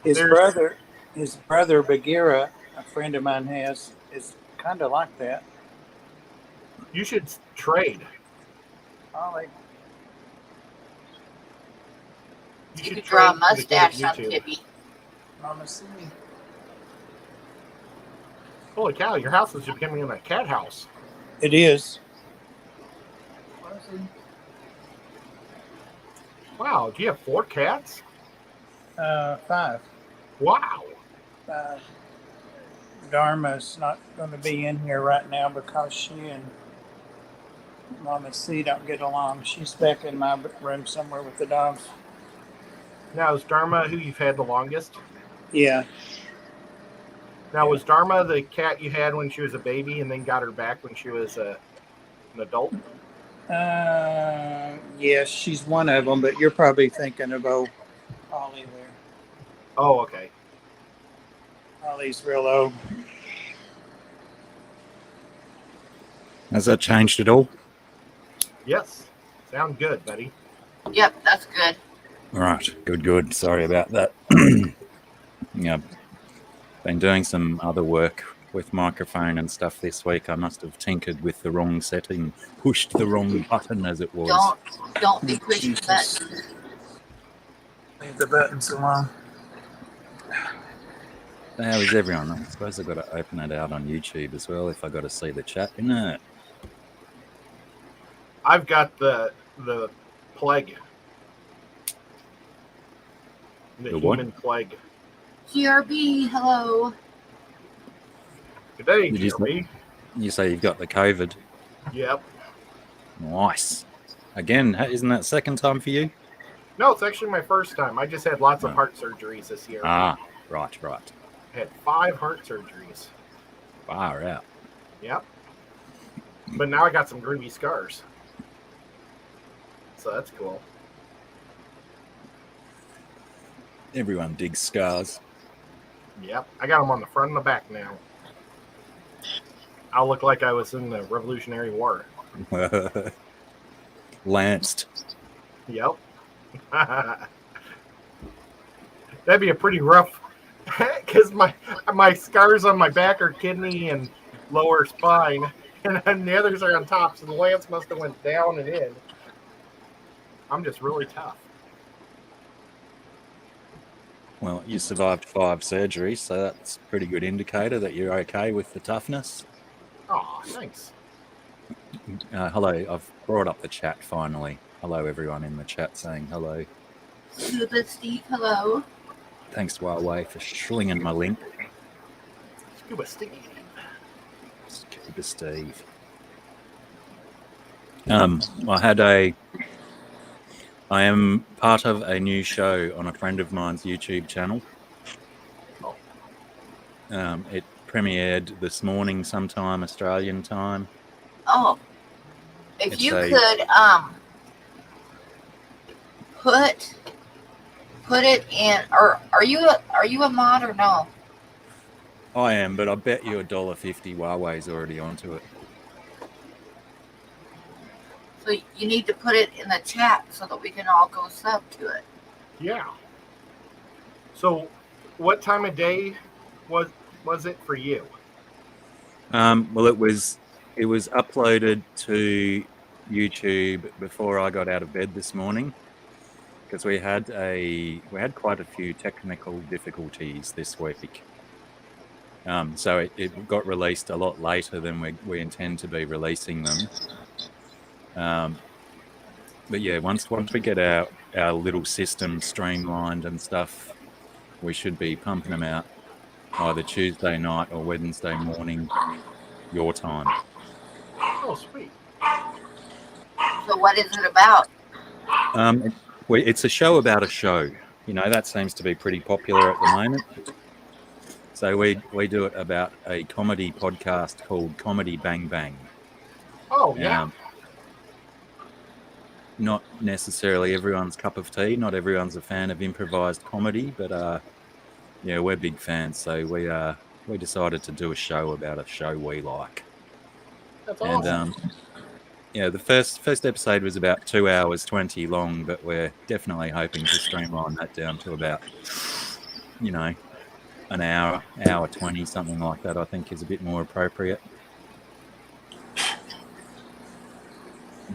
B: His brother, Bagheera, a friend of mine is kind of like that.
C: You should trade.
B: Ollie.
A: You could draw a
C: trade for the good of
A: mustache on
C: YouTube.
A: Tibby.
B: Mama see.
C: Holy cow, your house is becoming a cat house.
B: It is.
C: Wow, do you have 4 cats?
B: 5.
C: Wow.
B: Dharma's not going to be in here right now because she and Mama C don't get along. She's back in my room somewhere with the dogs.
C: Now, is Dharma who you've had the longest?
B: Yeah.
C: Now, was Dharma the cat you had when she was a baby and then got her back when she was an adult?
B: Yes, she's one of them, but you're probably thinking of Ollie there.
C: Oh, okay.
B: Ollie's real old.
D: Has that changed at all?
C: Yes. Sound good, buddy.
A: Yep, that's good.
D: Right. Good. Sorry about that. Yeah. Been doing some other work with microphone and stuff this week. I must have tinkered with the wrong setting, pushed the wrong button as it was.
A: Don't be pushing
B: Jesus.
A: buttons.
B: Leave the buttons alone.
D: How is everyone? I suppose I've got to open it out on YouTube as well if I got to see the chat, innit?
C: I've got the plague. The
D: what?
C: human plague.
A: GRB, hello.
C: Good day,
D: Did you
C: GRB.
D: You say you've got the COVID.
C: Yep.
D: Nice. Again, isn't that second time for you?
C: No, it's actually my first time. I just had lots of
D: Oh.
C: heart surgeries this year.
D: Ah, right.
C: I had 5 heart surgeries.
D: Far out.
C: Yep. But now I got some groovy scars. So that's cool.
D: Everyone digs scars.
C: Yep. I got them on the front and the back now. I'll look like I was in the Revolutionary War.
D: Lanced.
C: Yep. That'd be a pretty rough, because my scars on my back are kidney and lower spine, and then the others are on top, so the lance must have went down and in. I'm just really tough.
D: Well, you survived 5 surgeries, so that's a pretty good indicator that you're okay with the toughness.
C: Oh, thanks.
D: Hello, I've brought up the chat finally. Hello, everyone in the chat saying hello.
A: Scuba Steve, hello.
D: Thanks, Huawei, for slinging my link.
C: Scuba Steve.
D: Scuba Steve. I am part of a new show on a friend of mine's YouTube channel. It premiered this morning sometime Australian time.
A: Oh, if
D: It's
A: you
D: a-
A: could put it in, or are you a mod or no?
D: I am, but I bet you $1.50 Huawei's already onto it.
A: So you need to put it in the chat so that we can all go sub to it.
C: Yeah. So, what time of day was it for you?
D: Well, it was uploaded to YouTube before I got out of bed this morning because we had quite a few technical difficulties this week. So it got released a lot later than we intend to be releasing them. But yeah, once we get our little system streamlined and stuff, we should be pumping them out either Tuesday night or Wednesday morning, your time.
C: Oh, sweet.
A: So what is it about?
D: It's a show about a show. You know, that seems to be pretty popular at the moment. So we do it about a comedy podcast called Comedy Bang Bang.
C: Oh, yeah.
D: Not necessarily everyone's cup of tea. Not everyone's a fan of improvised comedy, but yeah, we're big fans. So we decided to do a show about a show we like.
C: That's awesome.
D: And yeah, the first episode was about 2 hours 20 long, but we're definitely hoping to streamline that down to about, you know, an hour 20, something like that. I think is a bit more appropriate.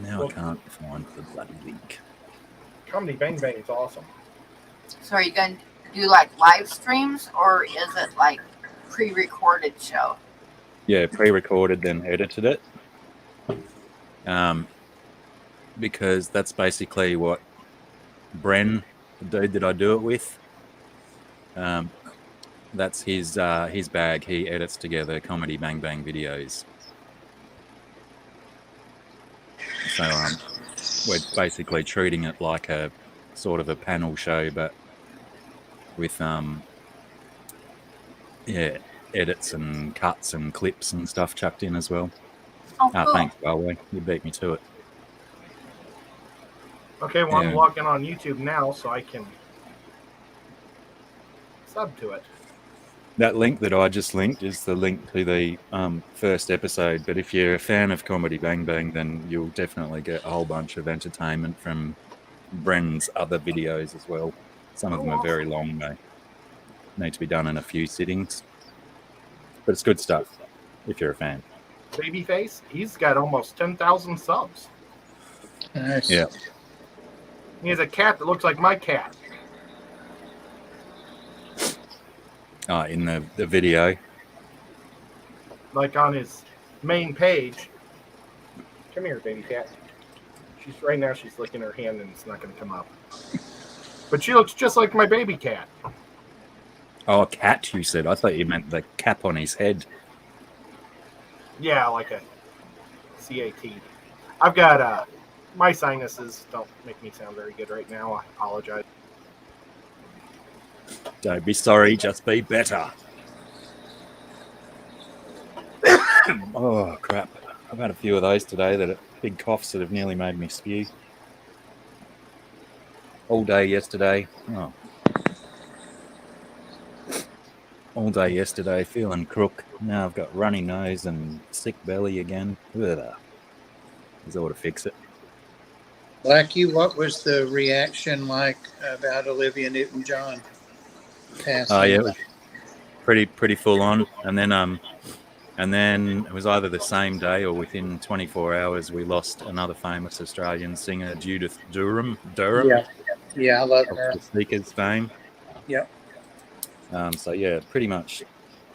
D: Now I can't find the bloody link.
C: Comedy Bang Bang is awesome.
A: So are you going to do like live streams or is it like pre-recorded show?
D: Yeah, pre-recorded, then edited it. Because that's basically what Bren, the dude that I do it with, that's his bag. He edits together comedy Bang Bang videos. So we're basically treating it like a sort of a panel show, but with edits and cuts and clips and stuff chucked in as well.
A: Oh, cool.
D: Thanks, Galway. You beat me to it.
C: Okay, well, I'm logging on YouTube now so I can sub to it.
D: That link that I just linked is the link to the first episode. But if you're a fan of Comedy Bang Bang, then you'll definitely get a whole bunch of entertainment from Bren's other videos as well. Some of them are very long. They need to be done in a few sittings. But it's good stuff if you're a fan.
C: Babyface, he's got almost 10,000 subs.
B: Nice.
D: Yeah.
C: He has a cat that looks like my cat.
D: In the video.
C: Like on his main page. Come here, baby cat. Right now she's licking her hand and it's not going to come up. But she looks just like my baby cat.
D: Oh, a cat, you said. I thought you meant the cap on his head.
C: Yeah, like a CAT. I've got my sinuses don't make me sound very good right now. I apologize.
D: Don't be sorry, just be better. Oh, crap. I've had a few of those today that are big coughs that have nearly made me spew. All day yesterday. Oh. All day yesterday, feeling crook. Now I've got runny nose and sick belly again. Ugh. Is ought to fix it.
B: Blackie, what was the reaction like about Olivia Newton-John passing?
D: Oh, yeah, it was pretty full on. And then it was either the same day or within 24 hours we lost another famous Australian singer, Judith Durham.
B: Yeah, I love her.
D: The Seekers fame.
B: Yep.
D: So yeah, pretty much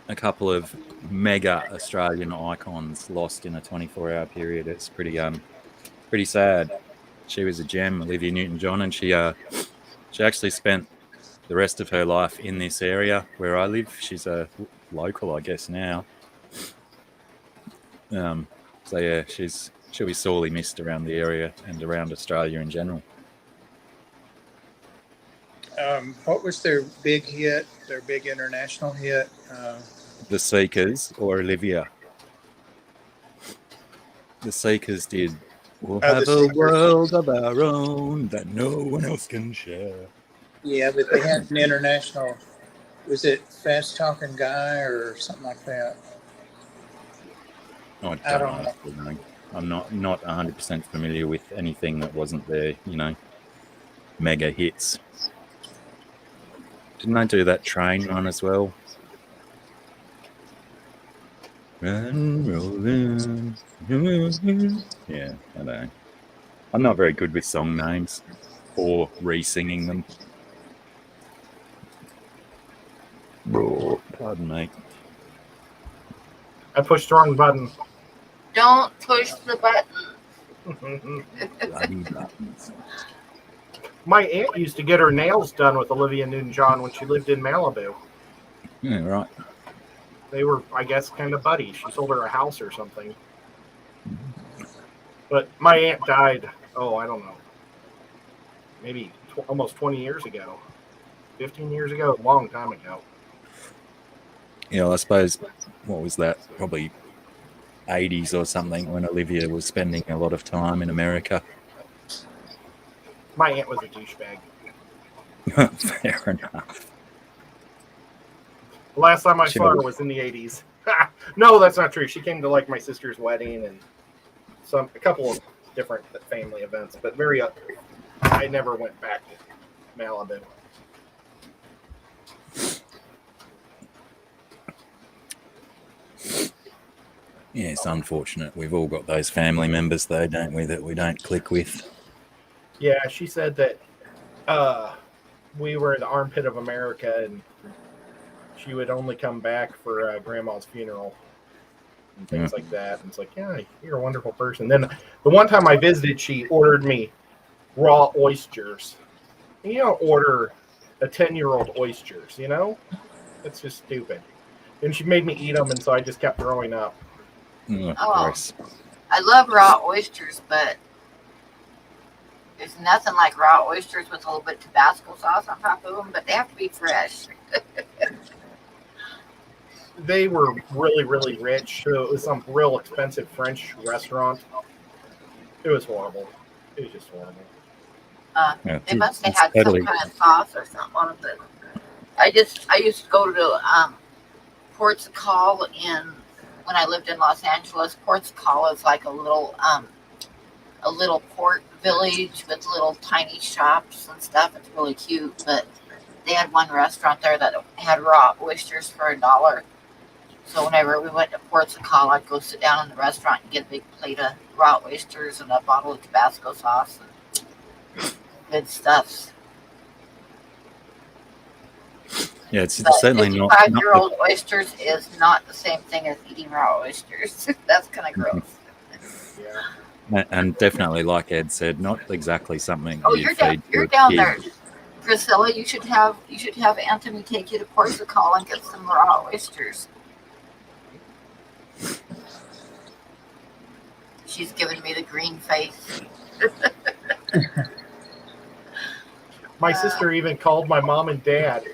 D: a couple of mega Australian icons lost in a 24-hour period. It's pretty sad. She was a gem, Olivia Newton-John, and she actually spent the rest of her life in this area where I live. She's a local, I guess, now. So yeah, she'll be sorely missed around the area and around Australia in general.
B: What was their big hit, their big international hit?
D: The Seekers or Olivia? The Seekers did. We'll have a world of our own that no one else can share.
B: Yeah, but they had an international. Was it Fast Talking Guy or something like that?
D: Oh, I don't know. I'm not 100% familiar with anything that wasn't their, mega hits. Didn't they do that train one as well? Run, rolling. Yeah, I don't know. I'm not very good with song names or re-singing them. Oh, pardon me.
C: I pushed the wrong button.
A: Don't push the button.
D: Bloody buttons.
C: My aunt used to get her nails done with Olivia Newton-John when she lived in Malibu.
D: Yeah, right.
C: They were, I guess, kind of buddies. She sold her a house or something. But my aunt died, I don't know, maybe almost 20 years ago. 15 years ago, a long time ago.
D: I suppose, what was that? Probably 80s or something when Olivia was spending a lot of time in America.
C: My aunt was a douchebag.
D: Fair enough.
C: The last time I saw her was in the 80s. No, that's not true. She came to my sister's wedding and a couple of different family events, but I never went back to Malibu.
D: Yeah, it's unfortunate. We've all got those family members, though, don't we, that we don't click with.
C: Yeah, she said that we were in the armpit of America, and she would only come back for Grandma's funeral and things like that. And it's like, yeah, you're a wonderful person. Then the one time I visited, she ordered me raw oysters. And you don't order a 10-year-old oysters, you know? It's just stupid. And she made me eat them, and so I just kept throwing up.
D: Oh,
A: Oh,
D: gross.
A: I love raw oysters, but there's nothing like raw oysters with a little bit of Tabasco sauce on top of them, but they have to be fresh.
C: They were really, really rich. So it was some real expensive French restaurant. It was horrible. It was just horrible.
D: Yeah,
A: They must have
D: it's
A: had
D: totally-
A: some kind of sauce or something on it. But I used to go to Ports Call when I lived in Los Angeles. Ports Call is like a little port village with little tiny shops and stuff. It's really cute. But they had one restaurant there that had raw oysters for $1. So whenever we went to Ports Call, I'd go sit down in the restaurant and get a big plate of raw oysters and a bottle of Tabasco sauce. And good stuff.
D: Yeah, it's
A: But
D: certainly not.
A: 55-year-old oysters is not the same thing as eating raw oysters. That's kind of gross.
C: Yeah.
D: And definitely, like Ed said, not exactly something
A: Oh,
D: you'd
A: you're down,
D: feed to
A: you're
D: a
A: down
D: kid.
A: there, Priscilla. You should have Anthony take you to Ports Call and get some raw oysters. She's giving me the green face.
C: My sister even called my mom and dad.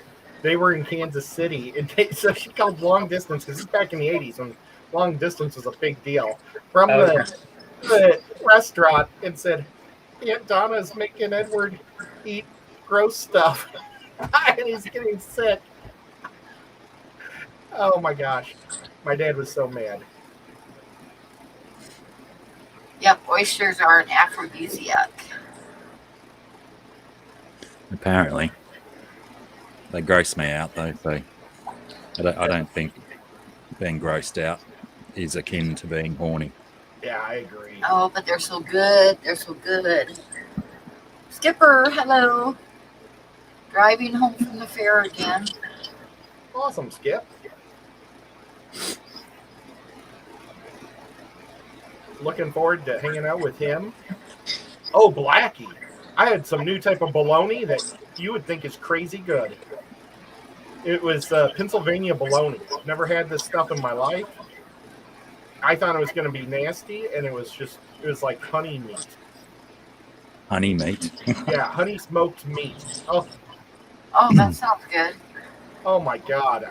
C: They were in Kansas City, and so she called long distance, because this is back in the 80s when long distance was a big deal, from the restaurant, and said, Aunt Donna's making Edward eat gross stuff, and he's getting sick. Oh my gosh. My dad was so mad.
A: Yep, oysters are an aphrodisiac.
D: Apparently, they gross me out though. So I don't think being grossed out is akin to being horny.
C: Yeah, I agree.
A: Oh, but they're so good. They're so good. Skipper, hello. Driving home from the fair again.
C: Awesome, Skip. Looking forward to hanging out with him. Oh, Blackie. I had some new type of bologna that you would think is crazy good. It was Pennsylvania bologna. Never had this stuff in my life. I thought it was going to be nasty, and it was like honey meat.
D: Honey meat.
C: Yeah, honey smoked meat. Oh,
A: That sounds good.
C: oh my God.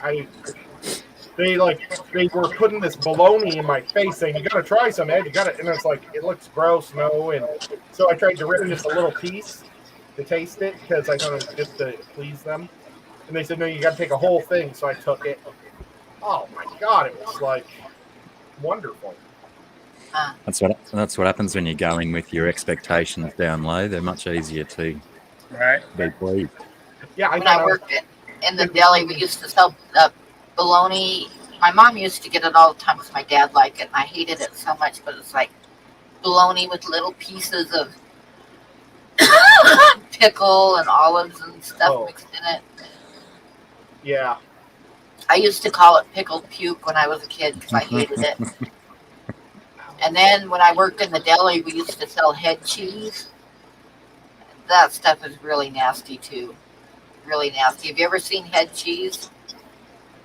C: They were putting this bologna in my face saying, you got to try some, Ed. You got to, and it's like, it looks gross, no. And so I tried to rip just a little piece to taste it because I thought it was just to please them. And they said, no, you got to take a whole thing. So I took it. Oh my God. It was like wonderful.
D: That's what happens when you're going with your expectations down low. They're much easier to be pleased.
C: Yeah.
A: When I worked in the deli, we used to sell bologna. My mom used to get it all the time because my dad liked it, and I hated it so much. But it's like bologna with little pieces of pickle and olives and stuff mixed in it.
C: Yeah.
A: I used to call it pickled puke when I was a kid because I hated it. And then when I worked in the deli, we used to sell head cheese. That stuff is really nasty too. Really nasty. Have you ever seen head cheese?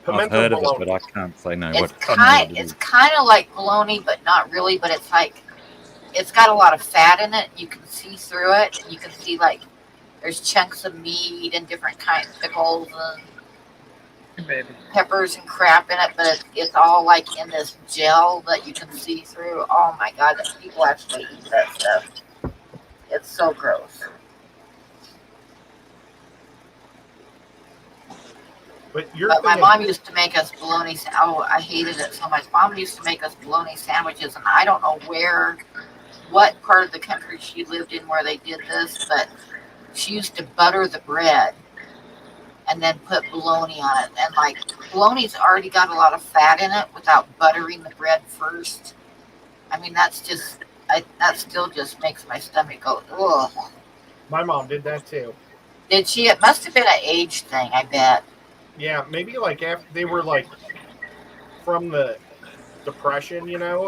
D: I've heard of it, but I can't say no.
A: It's kind of like bologna, but not really. But it's like, it's got a lot of fat in it. You can see through it. You can see like there's chunks of meat and different kinds of pickles and peppers and crap in it. But it's all like in this gel that you can see through. Oh my God, people actually eat that stuff. It's so gross.
C: But
A: my mom used to make us bologna. Oh, I hated it so much. Mom used to make us bologna sandwiches, and I don't know what part of the country she lived in where they did this, but she used to butter the bread and then put bologna on it. And like bologna's already got a lot of fat in it without buttering the bread first. I mean, that still just makes my stomach go, ugh.
C: My mom did that too.
A: Did she? It must have been an age thing, I bet.
C: Yeah, maybe like after they were like from the depression,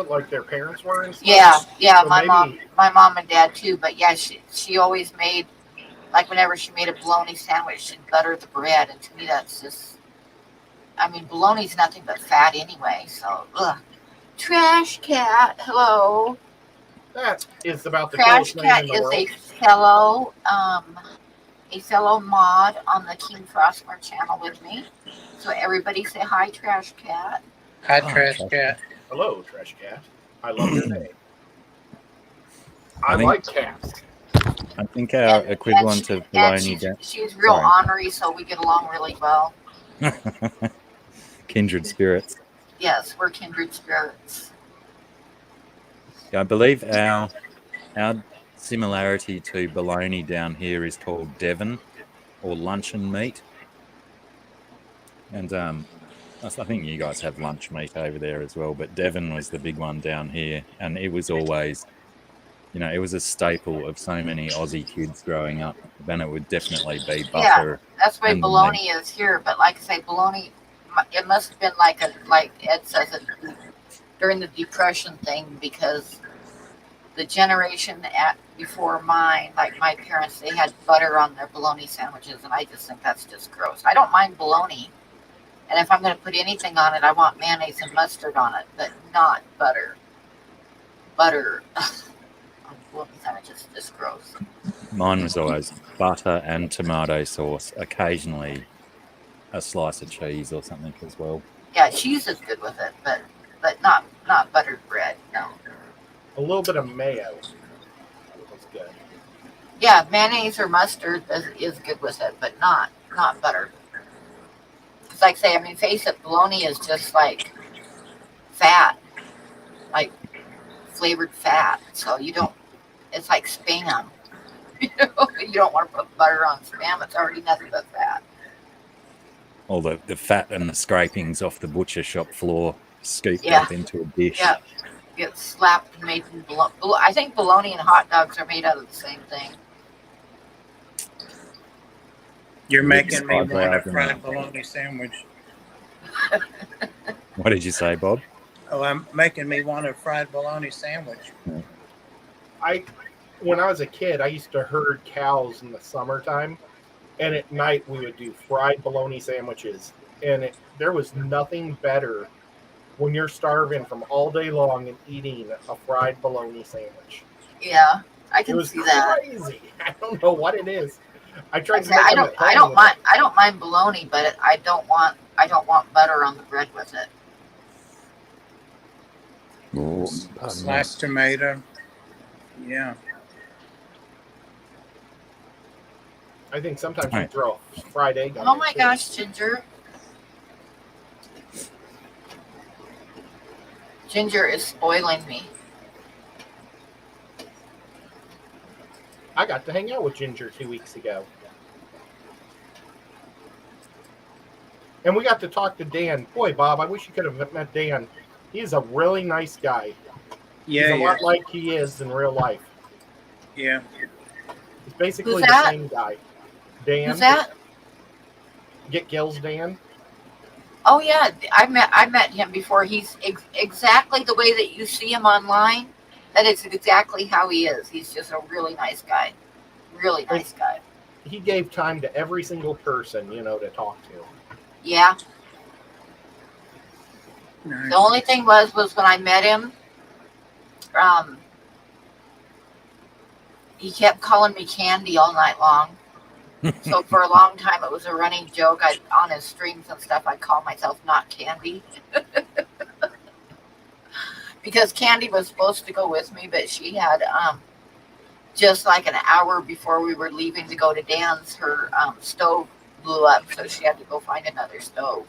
C: like their parents were and stuff.
A: Yeah,
C: So
A: my
C: maybe-
A: mom and dad too. But yeah, she always made, like whenever she made a bologna sandwich, she'd butter the bread, and to me that's just, I mean, bologna's nothing but fat anyway. So, ugh. Trash cat, hello.
C: That is about the
A: Trash
C: coolest name
A: cat
C: in the
A: is
C: world.
A: a fellow mod on the King Frostmore channel with me. So everybody say hi, Trash Cat.
B: Hi,
D: Oh,
B: Trash
D: Trash
B: Cat.
C: Hello, Trash Cat. I love your name.
D: I
C: I
D: think-
C: like cats.
D: I think our equivalent of bologna
A: she's real
D: Sorry.
A: ornery, so we get along really well.
D: kindred spirits.
A: Yes, we're kindred spirits.
D: Yeah, I believe our similarity to bologna down here is called Devon or luncheon meat. And I think you guys have lunch meat over there as well, but Devon was the big one down here, and it was always, it was a staple of so many Aussie kids growing up. Then it would definitely be butter.
A: That's why
D: and the
A: bologna is here. But like I say, bologna, it must have been like Ed says it, during the Depression thing, because the generation before mine, like my parents, they had butter on their bologna sandwiches, and I just think that's just gross. I don't mind bologna, and if I'm going to put anything on it, I want mayonnaise and mustard on it, but not butter. Butter on bologna sandwiches is just gross.
D: Mine was always butter and tomato sauce, occasionally a slice of cheese or something as well.
A: Yeah, cheese is good with it, but not buttered bread. No.
C: A little bit of mayo. That's good.
A: Yeah, mayonnaise or mustard is good with it, but not butter. It's like say, I mean, face it, bologna is just like fat, like flavored fat. So you don't. It's like Spam. You don't want to put butter on Spam. It's already nothing but fat.
D: All the fat and the scrapings off the butcher shop floor scooped
A: Yeah.
D: up into a dish.
A: Yeah, get slapped and made from bologna. I think bologna and hot dogs are made out of the same thing.
B: You're making me
D: Fried
B: want a
D: eyebrows and
B: fried
D: that.
B: bologna sandwich.
D: What did you say, Bob?
B: Oh, I'm making me want a fried bologna sandwich.
C: When I was a kid, I used to herd cows in the summertime, and at night we would do fried bologna sandwiches. And there was nothing better when you're starving from all day long and eating a fried bologna sandwich.
A: Yeah, I
C: It
A: can
C: was
A: see that.
C: crazy. I don't know what it is. I tried to
A: I
C: make them
A: don't.
C: at
A: I
C: home.
A: don't mind bologna, but I don't want butter on the bread with it.
B: Sliced tomato. Yeah.
C: I think sometimes you
D: Right.
C: throw a fried egg on
A: Oh
C: it,
A: my
C: too.
A: gosh, Ginger! Ginger is spoiling me.
C: I got to hang out with Ginger 2 weeks ago. And we got to talk to Dan. Boy, Bob, I wish you could have met Dan. He's a really nice guy.
B: Yeah,
C: He's a
B: yeah.
C: lot like he is in real life.
B: Yeah.
C: He's basically
A: Who's
C: the
A: that?
C: same guy. Dan.
A: Who's that?
C: Get Gills Dan.
A: Oh yeah, I met him before. He's exactly the way that you see him online. That is exactly how he is. He's just a really nice guy. Really nice guy.
C: He gave time to every single person, to talk to.
A: Yeah.
B: Nice.
A: The only thing was when I met him, he kept calling me Candy all night long. So for a long time, it was a running joke. On his streams and stuff, I call myself not Candy. Because Candy was supposed to go with me, but she had just like an hour before we were leaving to go to Dan's, her stove blew up, so she had to go find another stove.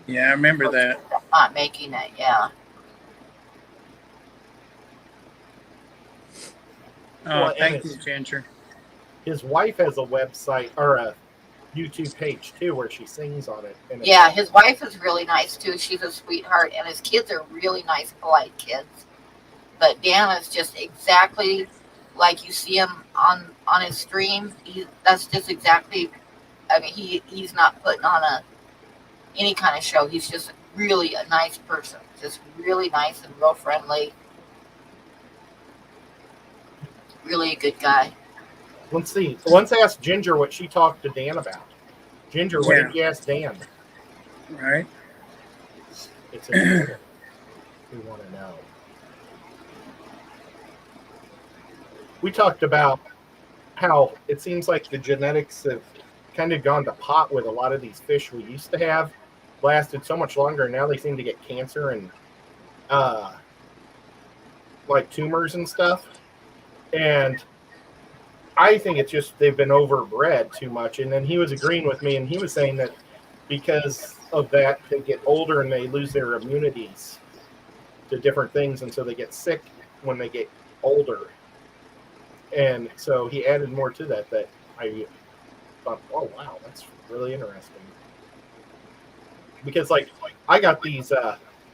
B: Yeah, I remember that.
A: Not making it, yeah.
B: Oh,
C: Well,
B: thank
C: and
B: you, Ginger.
C: His wife has a website or a YouTube page too, where she sings on it. And
A: Yeah, his wife is really nice too. She's a sweetheart, and his kids are really nice, polite kids. But Dan is just exactly like you see him on his stream. That's just exactly. I mean, he's not putting on any kind of show. He's just really a nice person, just really nice and real friendly. Really a good guy.
C: Let's see. Let's ask Ginger what she talked to Dan about. Ginger, what did you ask Dan?
B: Right.
C: It's important. We want to know. We talked about how it seems like the genetics have kind of gone to pot with a lot of these fish we used to have. Lasted so much longer, and now they seem to get cancer and like tumors and stuff. And I think it's just they've been overbred too much. And then he was agreeing with me, and he was saying that because of that, they get older and they lose their immunities to different things, and so they get sick when they get older. And so he added more to that I thought, oh wow, that's really interesting. Because like I got these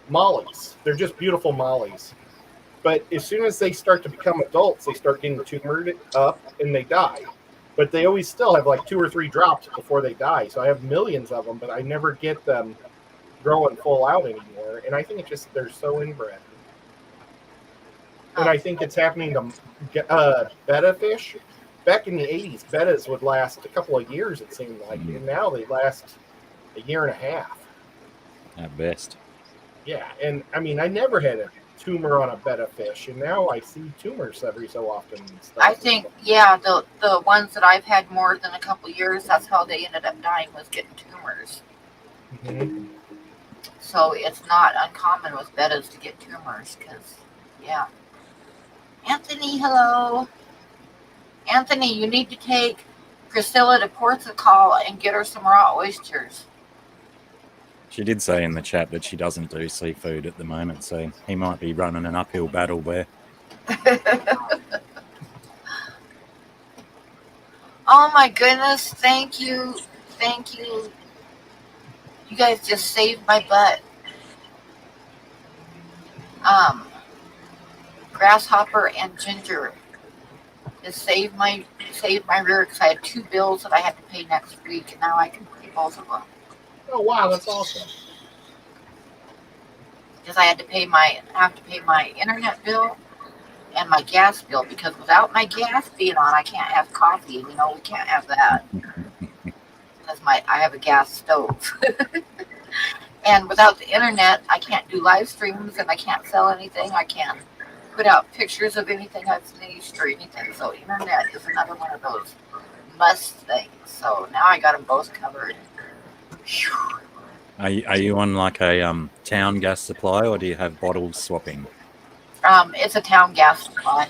C: mollies. They're just beautiful mollies. But as soon as they start to become adults, they start getting tumored up and they die. But they always still have like 2 or 3 drops before they die. So I have millions of them, but I never get them growing full out anymore. And I think it's just they're so inbred. And I think it's happening to betta fish. Back in the 80s, bettas would last a couple of years, it seemed like. And now they last a year and a half.
D: At best.
C: Yeah, and I mean, I never had a tumor on a betta fish, and now I see tumors every so often. And stuff.
A: I think, yeah, the ones that I've had more than a couple years, that's how they ended up dying, was getting tumors.
C: Mm-hmm.
A: So it's not uncommon with bettas to get tumors, because, yeah. Anthony, hello. Anthony, you need to take Priscilla to Portugal and get her some raw oysters.
D: She did say in the chat that she doesn't do seafood at the moment, so he might be running an uphill battle there.
A: Oh my goodness, thank you. Thank you. You guys just saved my butt. Grasshopper and Ginger just saved my rear because I had 2 bills that I had to pay next week, and now I can pay both of them.
C: Oh wow, that's awesome.
A: Because I have to pay my internet bill and my gas bill, because without my gas being on, I can't have coffee. You know, we can't have that because I have a gas stove. And without the internet, I can't do live streams and I can't sell anything. I can't put out pictures of anything I've finished or anything. So internet is another one of those must things. So now I got them both covered.
D: Are you on like a town gas supply, or do you have bottles swapping?
A: It's a town gas supply.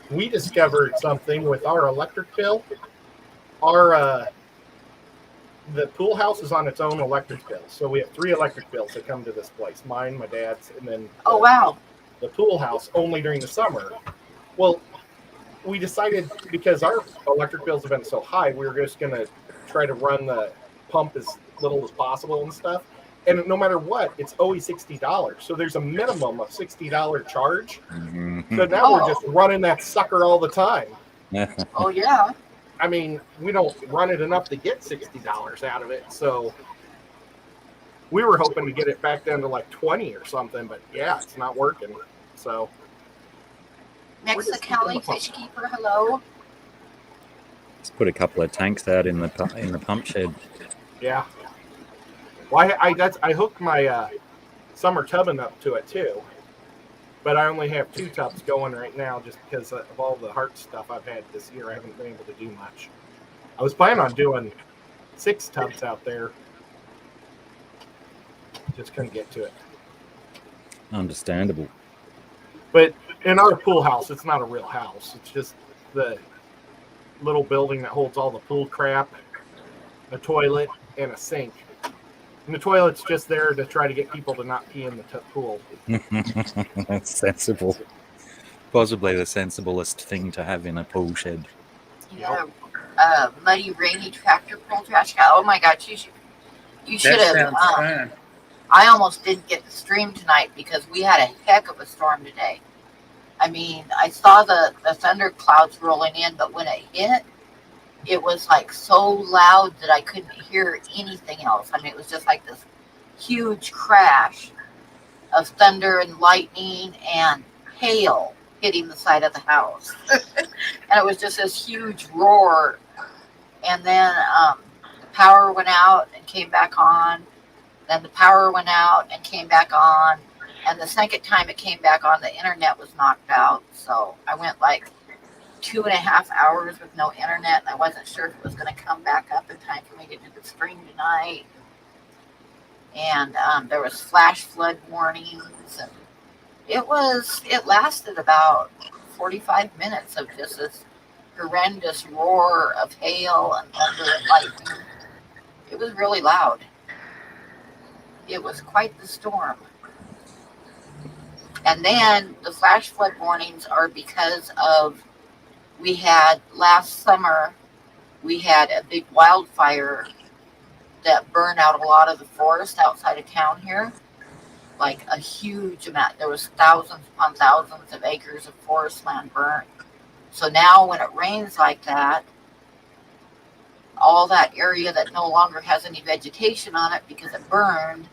C: We discovered something with our electric bill. Our the pool house is on its own electric bill, so we have 3 electric bills that come to this place: mine, my dad's, and then
A: Oh wow!
C: the pool house only during the summer. Well, we decided because our electric bills have been so high, we were just going to try to run the pump as little as possible and stuff. And no matter what, it's always $60. So there's a minimum of $60 charge.
D: Mm-hmm.
C: So now we're just running that sucker all the time.
A: Oh yeah!
C: I mean, we don't run it enough to get $60 out of it. So we were hoping to get it back down to like 20 or something, but yeah, it's not working. So
A: Mexicali fish keeper, hello.
D: Let's put a couple of tanks out in the pump shed.
C: yeah. Well, I hooked my summer tubbing up to it too, but I only have 2 tubs going right now just because of all the heart stuff I've had this year. I haven't been able to do much. I was planning on doing 6 tubs out there. Just couldn't get to it.
D: Understandable.
C: But in our pool house, it's not a real house. It's just the little building that holds all the pool crap, a toilet, and a sink. And the toilet's just there to try to get people to not pee in the pool.
D: That's sensible. Possibly the sensiblest thing to have in a pool shed.
A: You got a muddy, rainy tractor pull trash can. Oh my God, you should
B: That
A: have.
B: sounds fun.
A: I almost didn't get to stream tonight because we had a heck of a storm today. I mean, I saw the thunder clouds rolling in, but when it hit, it was like so loud that I couldn't hear anything else. I mean, it was just like this huge crash of thunder and lightning and hail hitting the side of the house. And it was just this huge roar. And then the power went out and came back on. Then the power went out and came back on. And the second time it came back on, the internet was knocked out. So I went like 2.5 hours with no internet. And I wasn't sure if it was going to come back up in time for me to do the stream tonight. And there was flash flood warnings. And it lasted about 45 minutes of just this horrendous roar of hail and thunder and lightning. It was really loud. It was quite the storm. And then the flash flood warnings are because of we had last summer, we had a big wildfire that burned out a lot of the forest outside of town here. Like a huge amount. There was thousands upon thousands of acres of forest land burnt. So now when it rains like that, all that area that no longer has any vegetation on it because it burned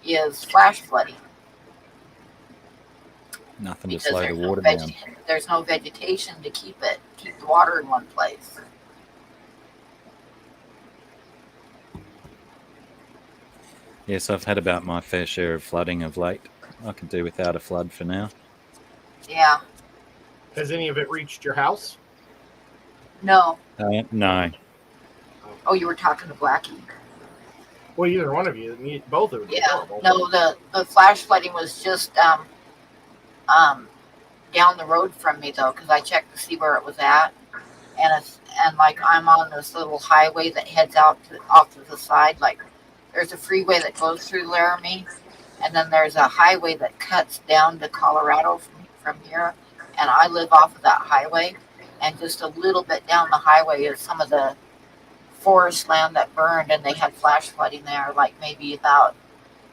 A: is flash flooding.
D: Nothing to
A: Because
D: slow the
A: there's no
D: water down.
A: there's no vegetation to keep the water in one place.
D: Yes, I've had about my fair share of flooding of late. I could do without a flood for now.
A: Yeah.
C: Has any of it reached your house?
A: No.
D: No.
A: Oh, you were talking to Blackie.
C: Well, either one of you, both of you.
A: Yeah. No, the flash flooding was just down the road from me though, because I checked to see where it was at, and like I'm on this little highway that heads out off to the side. Like there's a freeway that goes through Laramie, and then there's a highway that cuts down to Colorado from here, and I live off of that highway, and just a little bit down the highway is some of the forest land that burned, and they had flash flooding there, like maybe about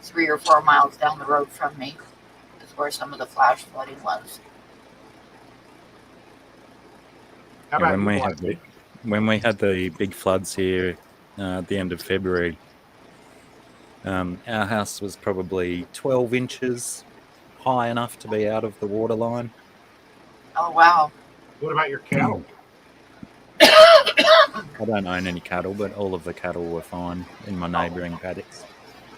A: 3 or 4 miles down the road from me is where some of the flash flooding was.
C: How
D: Yeah,
C: about
D: when we had the big floods here at the end of February, our house was probably 12 inches high enough to be out of the water line.
A: Oh wow.
C: What about your cattle?
D: I don't own any cattle, but all of the cattle were fine in my neighbouring paddocks.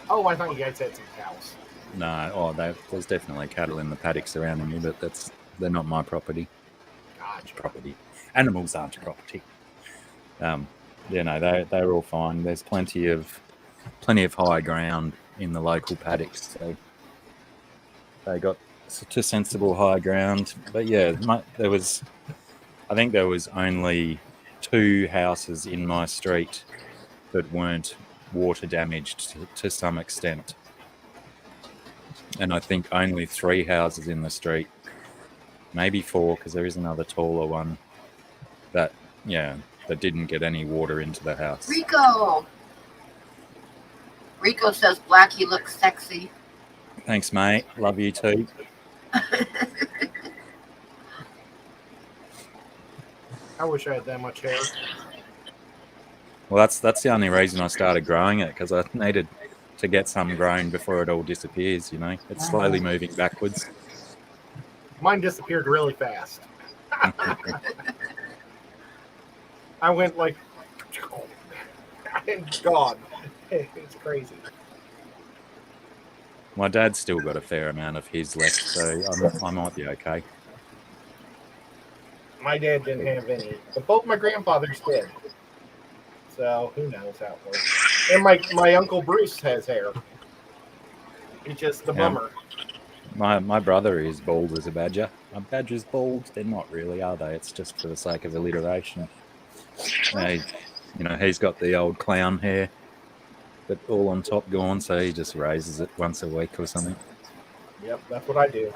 C: Oh, I thought you guys had some cows.
D: No, there's definitely cattle in the paddocks surrounding me, but they're not my property.
C: Gotcha.
D: Property. Animals aren't property. They're all fine. There's plenty of high ground in the local paddocks, so they got to sensible high ground. But yeah, I think there was only 2 houses in my street that weren't water damaged to some extent, and I think only 3 houses in the street, maybe 4, because there is another taller one that didn't get any water into the house.
A: Rico says Blackie looks sexy.
D: Thanks, mate. Love you too.
C: I wish I had that much hair.
D: Well, that's the only reason I started growing it, because I needed to get some grown before it all disappears. It's slowly moving backwards.
C: Mine disappeared really fast. I went like, and gone. It's crazy.
D: My dad's still got a fair amount of his left, so I might be okay.
C: My dad didn't have any, but both my grandfathers did. So who knows how it works. And my uncle Bruce has hair. It's just the bummer.
D: My brother is bald as a badger. A badger's bald? They're not really, are they? It's just for the sake of alliteration. He's got the old clown hair, but all on top gone, so he just raises it once a week or something.
C: Yep, that's what I do.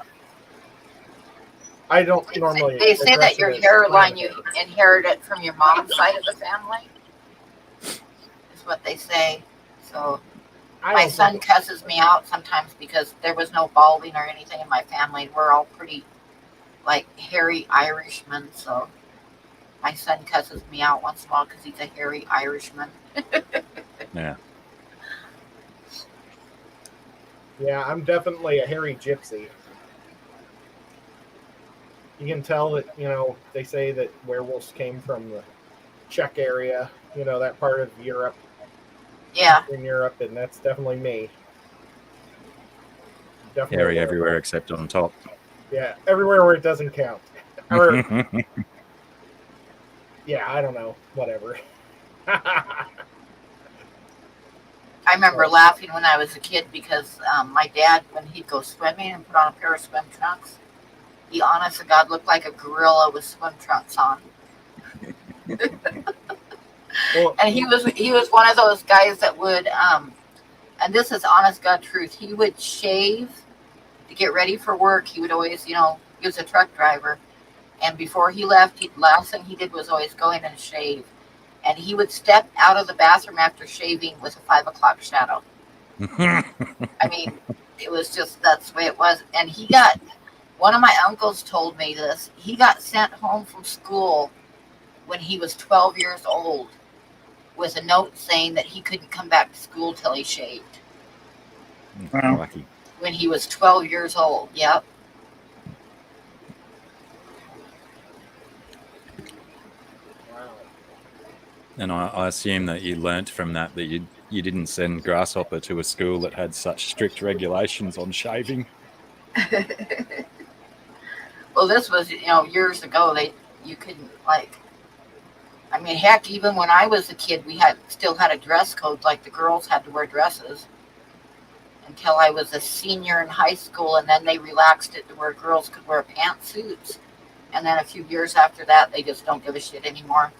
C: I don't normally.
A: They say that
C: address
A: your
C: it as
A: hairline, you
C: planetary.
A: inherit it from your mom's side of the family, is what they say. So
C: I
A: my
C: don't
A: son
C: think
A: cusses me out sometimes because there was no balding or anything in my family. We're all pretty like hairy Irishmen, so my son cusses me out once in a while because he's a hairy Irishman.
D: Yeah.
C: Yeah, I'm definitely a hairy gypsy. You can tell that, they say that werewolves came from the Czech area, that part of Europe,
A: Yeah,
C: Eastern Europe, and that's definitely me. Definitely
D: Hairy
C: a
D: everywhere
C: werewolf.
D: except on top.
C: Yeah, everywhere where it doesn't count. Or, yeah, I don't know. Whatever.
A: I remember laughing when I was a kid because my dad, when he'd go swimming and put on a pair of swim trunks, he honest to God looked like a gorilla with swim trunks on.
C: Well,
A: And he was one of those guys that would and this is honest God truth, he would shave to get ready for work. He would always, he was a truck driver, and before he left, last thing he did was always go in and shave. And he would step out of the bathroom after shaving with a 5 o'clock shadow. I mean, it was just, that's the way it was. And one of my uncles told me this. He got sent home from school when he was 12 years old with a note saying that he couldn't come back to school till he shaved.
D: Lucky.
A: When he was 12 years old. Yep.
C: wow.
D: And I assume that you learnt from that you didn't send Grasshopper to a school that had such strict regulations on shaving.
A: Well, this was, years ago. You couldn't, like, I mean, heck, even when I was a kid, we still had a dress code. Like the girls had to wear dresses until I was a senior in high school, and then they relaxed it to where girls could wear pantsuits. And then a few years after that, they just don't give a shit anymore.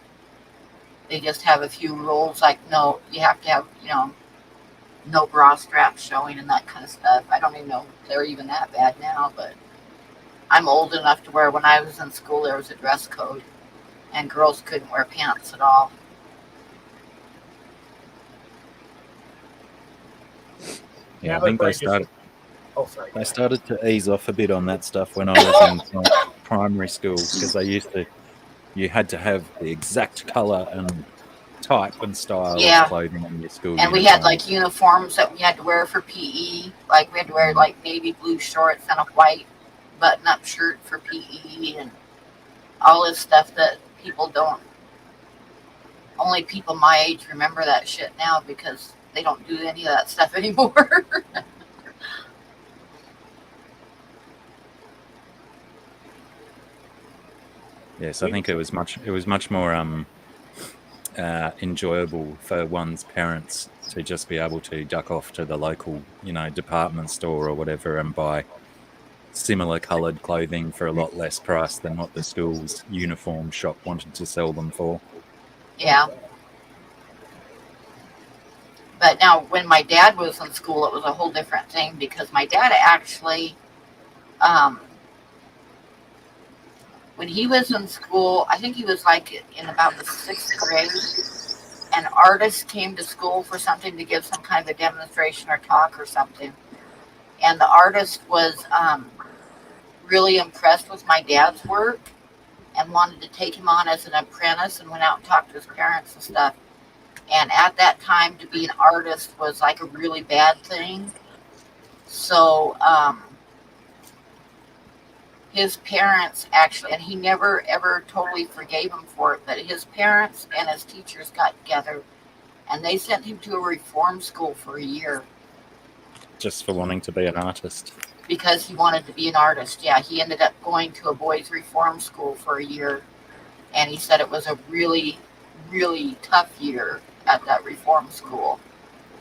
A: They just have a few rules like, no, you have to have, no bra straps showing and that kind of stuff. I don't even know if they're even that bad now, but I'm old enough to where when I was in school, there was a dress code and girls couldn't wear pants at all.
D: Yeah, I think they started.
C: Oh, sorry.
D: They started to ease off a bit on that stuff when I was in primary school because you had to have the exact colour and type and style of clothing in your school.
A: And we had like uniforms that we had to wear for PE. Like we had to wear like navy blue shorts and a white button-up shirt for PE and all this stuff that only people my age remember that shit now because they don't do any of that stuff anymore.
D: Yes, I think it was much more enjoyable for one's parents to just be able to duck off to the local, department store or whatever and buy similar coloured clothing for a lot less price than what the school's uniform shop wanted to sell them for.
A: Yeah. But now when my dad was in school, it was a whole different thing because my dad actually, when he was in school, I think he was like in about the 6th grade, an artist came to school for something to give some kind of a demonstration or talk or something. And the artist was really impressed with my dad's work and wanted to take him on as an apprentice and went out and talked to his parents and stuff. And at that time, to be an artist was like a really bad thing. So his parents actually, and he never ever totally forgave him for it, but his parents and his teachers got together and they sent him to a reform school for a year.
D: Just for wanting to be an artist?
A: Because he wanted to be an artist, yeah. He ended up going to a boys' reform school for a year, and he said it was a really, really tough year at that reform school.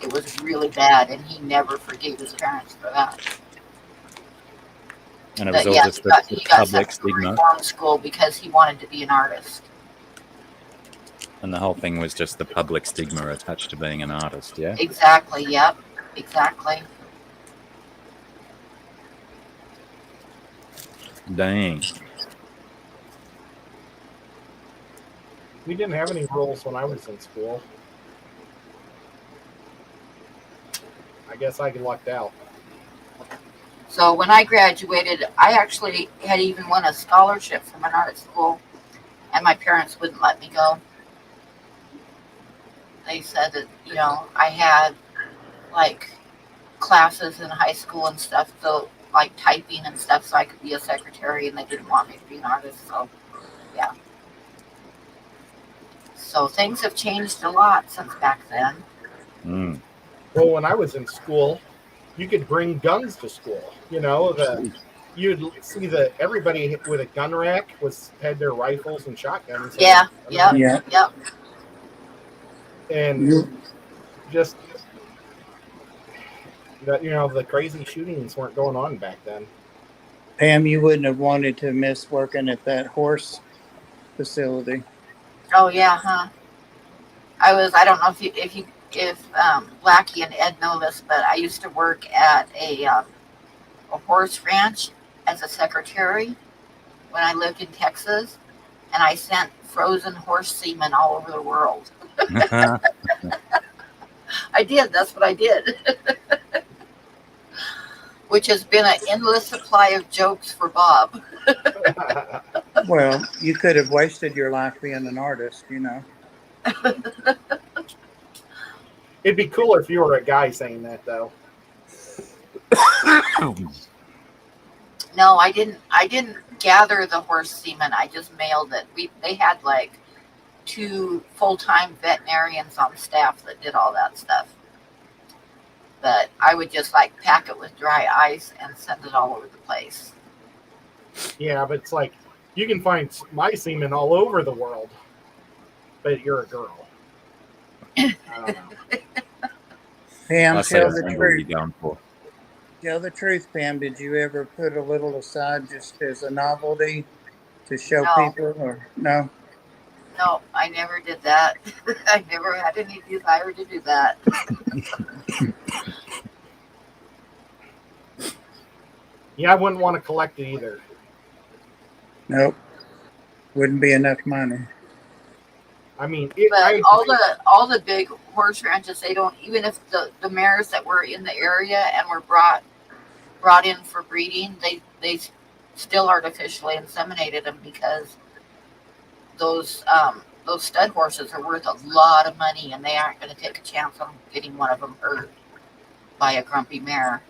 A: It was really bad, and he never forgave his parents for that.
D: And it was all just the public stigma.
A: Reform school because he wanted to be an artist.
D: And the whole thing was just the public stigma attached to being an artist, yeah?
A: Exactly, yep, exactly.
D: Dang.
C: We didn't have any rules when I was in school. I guess I lucked out.
A: So when I graduated, I actually had even won a scholarship from an art school, and my parents wouldn't let me go. They said that, I had like classes in high school and stuff, so like typing and stuff, so I could be a secretary, and they didn't want me to be an artist. So yeah. So things have changed a lot since back then.
D: Mm.
C: Well, when I was in school, you could bring guns to school. You'd see that everybody with a gun rack had their rifles and shotguns.
A: Yeah,
C: and,
B: Yeah.
A: yep.
C: and
B: You,
C: just that the crazy shootings weren't going on back then.
B: Pam, you wouldn't have wanted to miss working at that horse facility.
A: Oh yeah, huh? I don't know if Blackie and Ed know this, but I used to work at a horse ranch as a secretary when I lived in Texas, and I sent frozen horse semen all over the world. I did. That's what I did. Which has been an endless supply of jokes for Bob.
B: Well, you could have wasted your life being an artist,
C: It'd be cooler if you were a guy saying that, though.
A: No, I didn't gather the horse semen. I just mailed it. They had like 2 full-time veterinarians on staff that did all that stuff. But I would just like pack it with dry ice and send it all over the place.
C: Yeah, but it's like you can find my semen all over the world, but you're a girl. I don't know.
B: Pam,
D: I say
B: tell
D: what
B: the
D: angle
B: truth.
D: you're going for.
B: Tell the truth, Pam. Did you ever put a little aside just as a novelty to show
A: No.
B: people, or no?
A: No, I never did that. I never had any desire to do that.
C: Yeah, I wouldn't want to collect it either.
B: Nope. Wouldn't be enough money.
C: I mean,
A: But all the big horse ranches, they don't, even if the mares that were in the area and were brought in for breeding, they still artificially inseminated them because those stud horses are worth a lot of money, and they aren't going to take a chance on getting one of them hurt by a grumpy mare.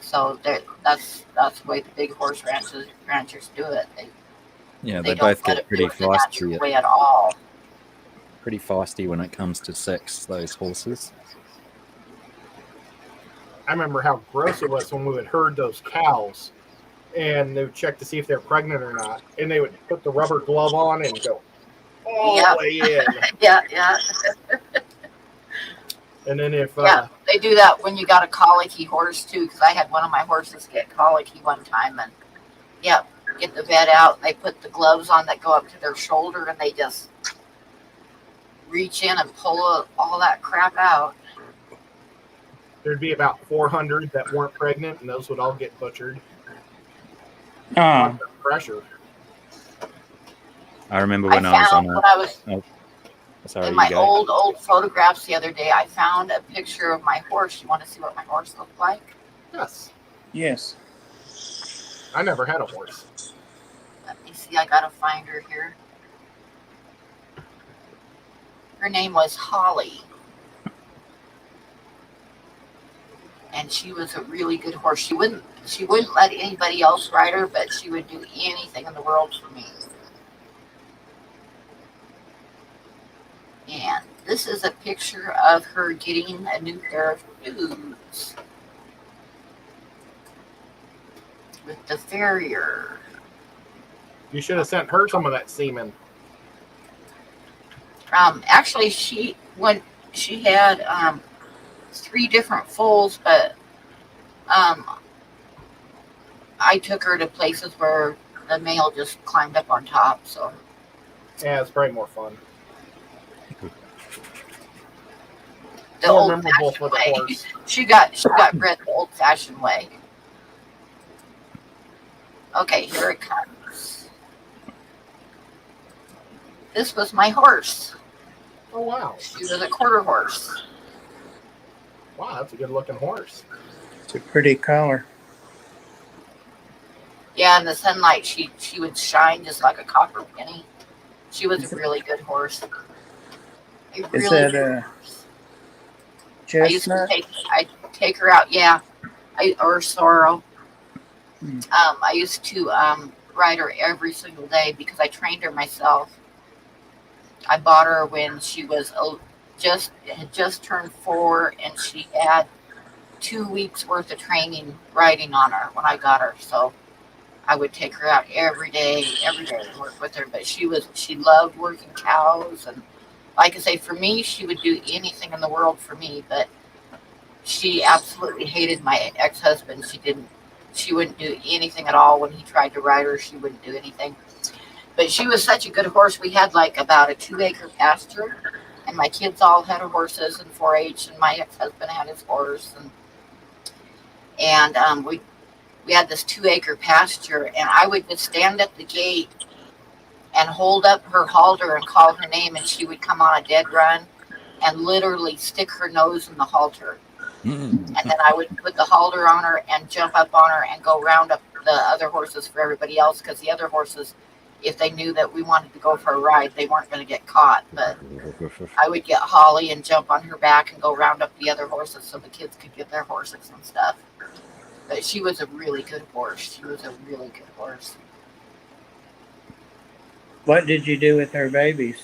A: So that's the way the big horse ranchers do it.
D: They
A: don't
D: both
A: let
D: get
A: it
D: pretty
A: do it the natural
D: feisty.
A: way at all.
D: Pretty feisty when it comes to sex, those horses.
C: I remember how gross it was when we would herd those cows, and they would check to see if they're pregnant or not, and they would put the rubber glove on and go all the way in.
A: Yeah.
C: And then if
A: They do that when you got a colicky horse too, because I had one of my horses get colicky one time, and get the vet out. And they put the gloves on that go up to their shoulder, and they just reach in and pull all that crap out.
C: there'd be about 400 that weren't pregnant, and those would all get butchered.
B: Oh,
C: Pressure.
D: I remember when I was sorry,
A: in my
D: you go.
A: old photographs the other day, I found a picture of my horse. You want to see what my horse looked like?
C: Yes.
B: yes.
C: I never had a horse.
A: Let me see. I gotta find her here. Her name was Holly, and she was a really good horse. She wouldn't let anybody else ride her, but she would do anything in the world for me. And this is a picture of her getting a new pair of shoes with the farrier.
C: You should have sent her some of that semen.
A: Actually, she had 3 different foals, but I took her to places where the male just climbed up on top. So
C: Yeah, it's probably more fun.
A: the
C: More
A: old
C: memorable
A: fashioned
C: for the
A: way.
C: horse.
A: She got bred the old fashioned way. Okay, here it comes. This was my horse.
C: Oh, wow.
A: She was a quarter horse.
C: Wow, that's a good looking horse.
B: It's a pretty color.
A: Yeah, in the sunlight, she would shine just like a copper penny. She was a really good horse.
B: Is that a
A: I used to
B: chestnut?
A: take her out, yeah, or sorrel.
B: Hmm.
A: I used to ride her every single day because I trained her myself. I bought her when she was had just turned 4, and she had 2 weeks worth of training riding on her when I got her. So I would take her out every day and work with her. But she loved working cows, and like I say, for me, she would do anything in the world for me. But she absolutely hated my ex-husband. She wouldn't do anything at all when he tried to ride her. She wouldn't do anything. But she was such a good horse. We had like about a 2-acre pasture, and my kids all had horses in 4-H, and my ex-husband had his horse, and we had this 2-acre pasture, and I would just stand at the gate and hold up her halter and call her name, and she would come on a dead run and literally stick her nose in the halter. And then I would put the halter on her and jump up on her and go round up the other horses for everybody else, because the other horses, if they knew that we wanted to go for a ride, they weren't going to get caught. But I would get Holly and jump on her back and go round up the other horses so the kids could get their horses and stuff. But she was a really good horse. She was a really good horse.
B: What did you do with her babies?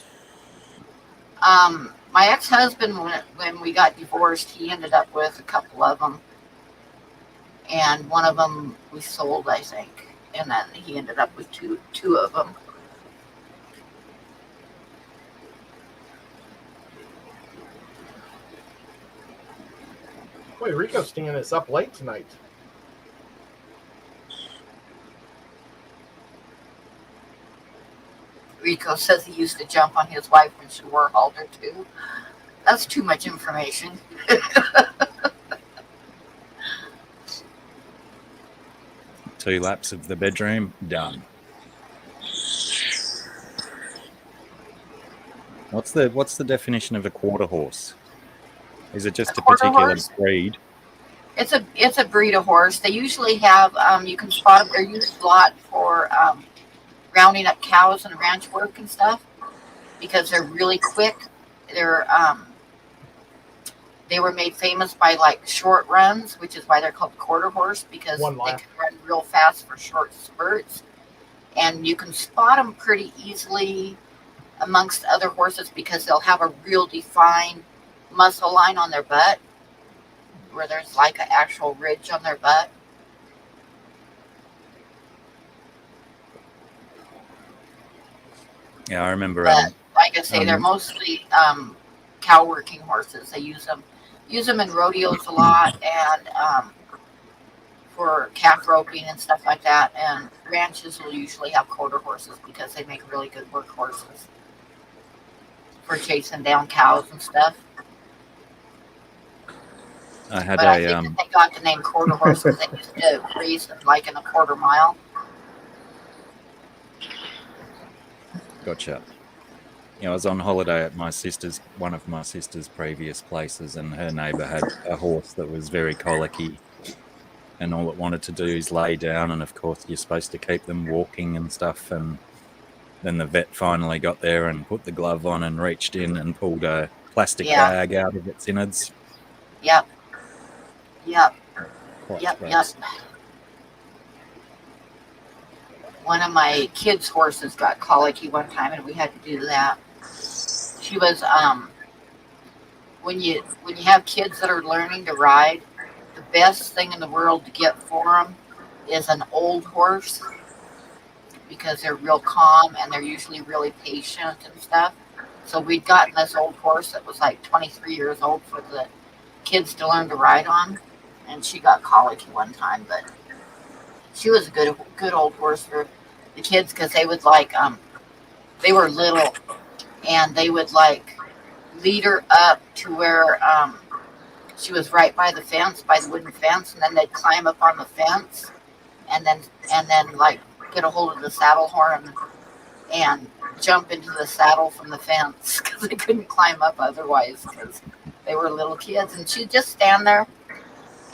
A: My ex-husband, when we got divorced, he ended up with a couple of them, and one of them we sold, I think, and then he ended up with two of them.
C: Boy, Rico's staying us up late tonight.
A: Rico says he used to jump on his wife when she wore a halter too. That's too much information.
D: Two laps of the bedroom, done. What's the definition of a quarter horse? Is it just a particular
A: horse?
D: breed?
A: It's a breed of horse. They usually have you can spot them. They're used a lot for rounding up cows and ranch work and stuff because they're really quick. They were made famous by like short runs, which is why they're called quarter horse, because they can run real fast for short spurts. And you can spot them pretty easily amongst other horses because they'll have a real defined muscle line on their butt where there's like an actual ridge on their butt.
D: Yeah, I remember.
A: But like I say, they're mostly cow working horses. They use them in rodeos a lot, and for calf roping and stuff like that. And ranches will usually have quarter horses because they make really good work horses for chasing down cows and stuff.
D: I think
A: that they got the name quarter horse because they used to race them like in a quarter mile.
D: Gotcha. I was on holiday at one of my sister's previous places, and her neighbour had a horse that was very colicky, and all it wanted to do is lay down, and of course you're supposed to keep them walking and stuff, and then the vet finally got there and put the glove on and reached in and pulled a plastic bag out of its innards.
A: Yep. One of my kids' horses got colicky one time, and we had to do that. She was when you have kids that are learning to ride, the best thing in the world to get for them is an old horse because they're real calm and they're usually really patient and stuff. So we'd gotten this old horse that was like 23 years old for the kids to learn to ride on, and she got colicky one time, but she was a good old horse for the kids because they would like they were little, and they would like lead her up to where she was right by the fence, by the wooden fence, and then they'd climb up on the fence and then like get a hold of the saddle horn and jump into the saddle from the fence because they couldn't climb up otherwise because they were little kids. And she'd just stand there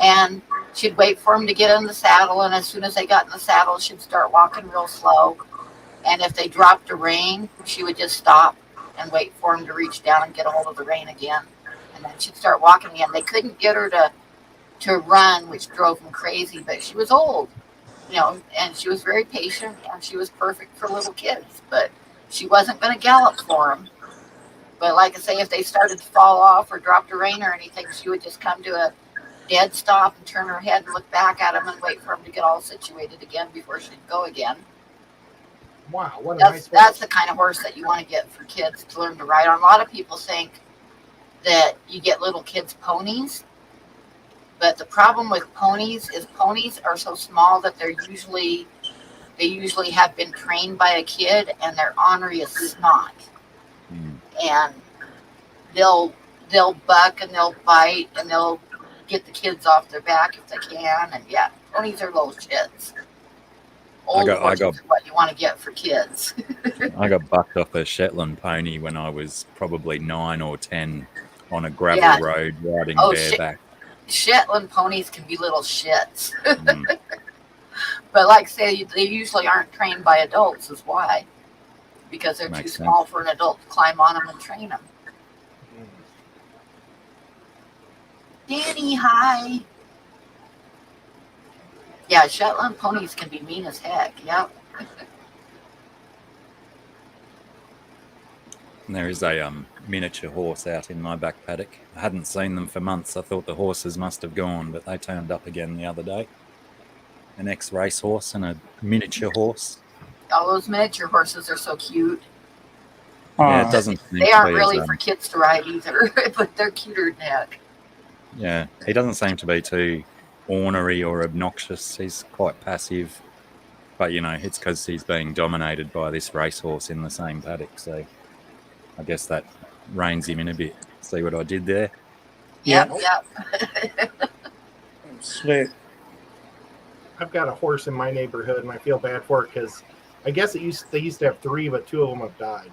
A: and she'd wait for them to get in the saddle. And as soon as they got in the saddle, she'd start walking real slow. And if they dropped a rein, she would just stop and wait for them to reach down and get a hold of the rein again. And then she'd start walking again. They couldn't get her to run, which drove them crazy, but she was old, and she was very patient, and she was perfect for little kids, but she wasn't going to gallop for them. But like I say, if they started to fall off or dropped a rein or anything, she would just come to a dead stop and turn her head and look back at them and wait for them to get all situated again before she'd go again.
C: Wow, what a nice horse.
A: That's the kind of horse that you want to get for kids to learn to ride on. A lot of people think that you get little kids ponies, but the problem with ponies is ponies are so small that they usually have been trained by a kid, and they're ornery as snot. And they'll buck and they'll bite and they'll get the kids off their back if they can. And yeah, ponies are little shits. Old horses is what you want to get for kids.
D: I got bucked off a Shetland pony when I was probably 9 or 10 on a gravel road riding bareback.
A: Shetland ponies can be little shits. But like I say, they usually aren't trained by adults is why. Because they're too small for an adult to climb on them and train them. Danny, hi. Yeah, Shetland ponies can be mean as heck. Yep.
D: There is a miniature horse out in my back paddock. I hadn't seen them for months. I thought the horses must have gone, but they turned up again the other day. An ex-race horse and a miniature horse.
A: All those miniature horses are so cute.
D: Yeah, it doesn't.
A: They aren't really for kids to ride either, but they're cuter than heck.
D: Yeah, he doesn't seem to be too ornery or obnoxious. He's quite passive, but it's because he's being dominated by this racehorse in the same paddock. So I guess that reins him in a bit. See what I did there?
A: Yep.
B: Slick.
C: I've got a horse in my neighborhood, and I feel bad for it because I guess they used to have 3, but 2 of them have died.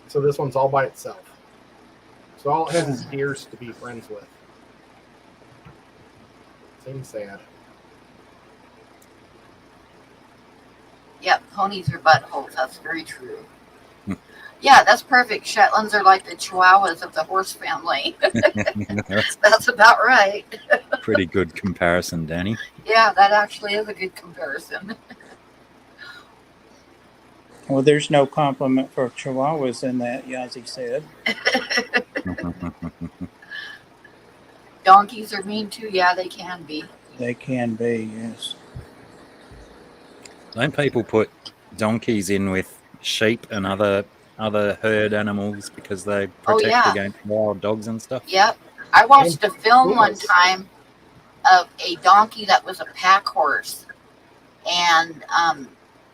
C: So this one's all by itself. So all it has is deers to be friends with. Seems sad.
A: Yep, ponies are buttholes. That's very true. Yeah, that's perfect. Shetlands are like the Chihuahuas of the horse family. That's about right.
D: Pretty good comparison, Danny.
A: Yeah, that actually is a good comparison.
B: Well, there's no compliment for Chihuahuas in that, Yazzie said.
A: Donkeys are mean too. Yeah, they can be.
B: They can be, yes.
D: Don't people put donkeys in with sheep and other herd animals because they protect against wild dogs and stuff?
A: Yep. I watched a film one time of a donkey that was a pack horse. And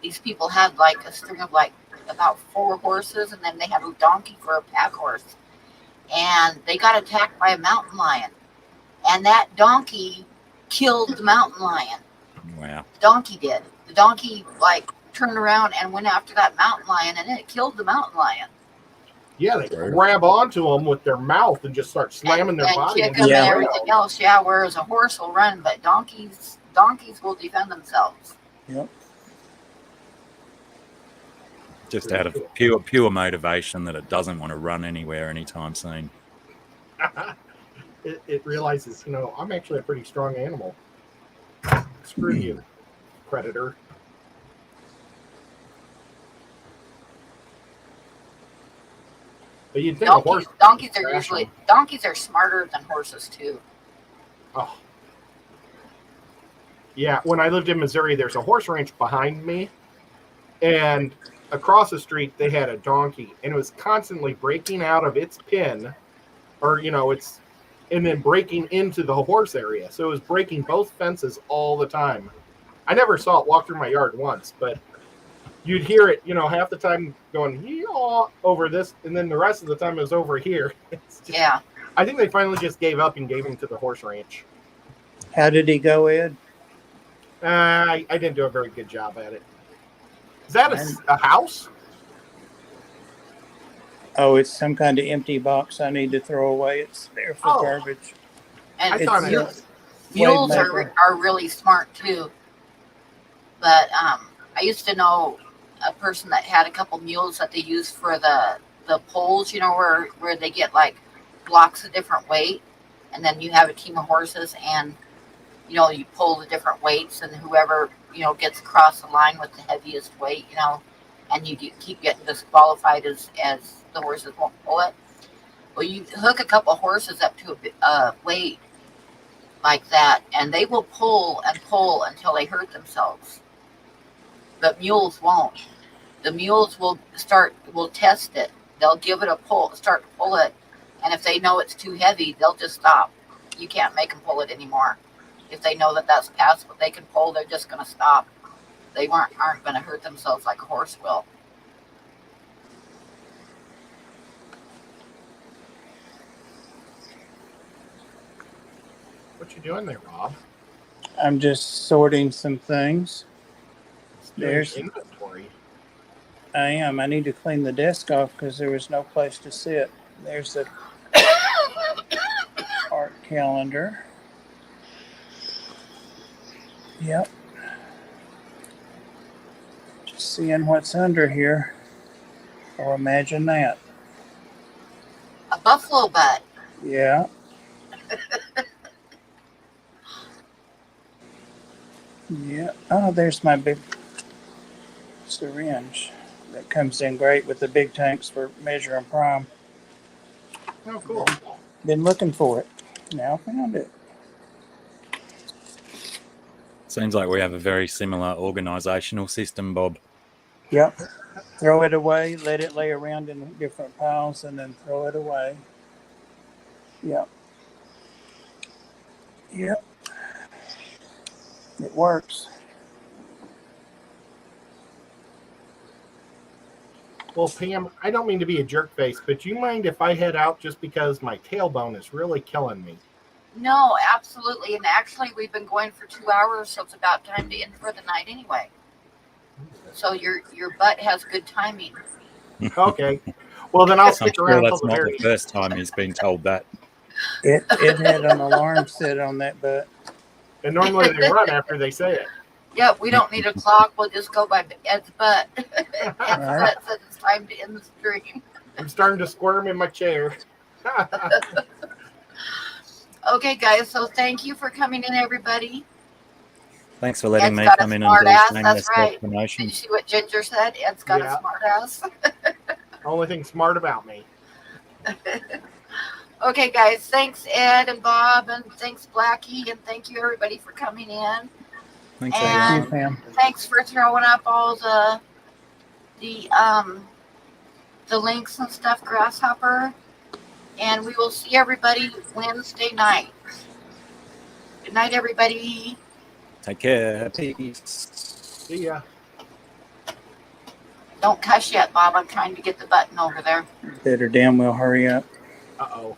A: these people had like a string of like about 4 horses, and then they had a donkey for a pack horse. And they got attacked by a mountain lion. And that donkey killed the mountain lion.
D: Wow.
A: The donkey did. The donkey turned around and went after that mountain lion, and it killed the mountain lion.
C: Yeah, they grab onto them with their mouth and just start slamming their body.
A: Kick them and everything else. Yeah, whereas a horse will run, but donkeys will defend themselves.
B: Yep.
D: Just out of pure motivation that it doesn't want to run anywhere anytime soon.
C: It realizes, I'm actually a pretty strong animal. Screw you, predator. But you'd think
A: donkeys are smarter than horses too.
C: Oh. Yeah, when I lived in Missouri, there's a horse ranch behind me, and across the street they had a donkey, and it was constantly breaking out of its pen, and then breaking into the horse area. So it was breaking both fences all the time. I never saw it walk through my yard once, but you'd hear it, half the time going yee-haw over this, and then the rest of the time it was over here.
A: Yeah.
C: I think they finally just gave up and gave him to the horse ranch.
B: How did he go, Ed?
C: I didn't do a very good job at it. Is that a house?
B: Oh, it's some kind of empty box I need to throw away. It's there for
C: Oh.
B: garbage.
A: And
C: I thought
B: It's-
C: it.
A: mules
B: Waymaker.
A: are really smart too. But I used to know a person that had a couple mules that they use for the poles, you know, where they get like blocks of different weight, and then you have a team of horses, and you know you pull the different weights, and whoever gets across the line with the heaviest weight, and you keep getting disqualified as the horses won't pull it. Well, you hook a couple of horses up to a weight like that, and they will pull and pull until they hurt themselves. But mules won't. The mules will test it. They'll give it a pull, start to pull it, and if they know it's too heavy, they'll just stop. You can't make them pull it anymore. If they know that that's past what they can pull, they're just going to stop. They aren't going to hurt themselves like a horse will.
C: What you doing there, Rob?
B: I'm just sorting some things.
C: Doing
B: There's-
C: inventory.
B: I am. I need to clean the desk off because there was no place to sit. There's the art calendar. Yep. Just seeing what's under here. Oh, imagine that.
A: A buffalo butt.
B: Yeah. Yeah. Oh, there's my big syringe. That comes in great with the big tanks for measuring prime.
C: Oh, cool.
B: Been looking for it. Now found it.
D: Seems like we have a very similar organisational system, Bob.
B: Yep. Throw it away, let it lay around in different piles, and then throw it away. Yep. Yep. It works.
C: Well, Pam, I don't mean to be a jerk face, but you mind if I head out just because my tailbone is really killing me?
A: No, absolutely. And actually, we've been going for 2 hours, so it's about time to end for the night anyway. So your butt has good timing.
C: Okay. Well, then I'll
D: I'm
C: stick
D: sure
C: around till
D: that's
C: the
D: not
C: very
D: the first time he's been told that.
B: It had an alarm set on that butt.
C: And normally they run after they say it.
A: Yeah, we don't need a clock. We'll just go by Ed's butt. Ed's
B: Right.
A: butt says it's time to end the stream.
C: I'm starting to squirm in my chair.
A: Okay, guys. So thank you for coming in, everybody.
D: Thanks for letting
A: Ed's
D: me
A: got a
D: come in and
A: smart
D: do
A: ass,
D: shameless
A: that's right. Did
D: self-promotion.
A: you see what Ginger said? Ed's got
C: Yeah.
A: a smart ass.
C: Only thing smart about me.
A: Okay, guys. Thanks, Ed and Bob, and thanks, Blackie, and thank you, everybody, for coming in.
D: Thanks,
A: And-
B: Thank
D: everyone.
B: you, Pam.
A: Thanks for throwing up all the links and stuff, Grasshopper. And we will see everybody Wednesday night. Good night, everybody.
D: Take care. Peace.
C: See ya.
A: Don't cuss yet, Bob. I'm trying to get the button over there.
B: Better damn well hurry up.
C: Uh-oh.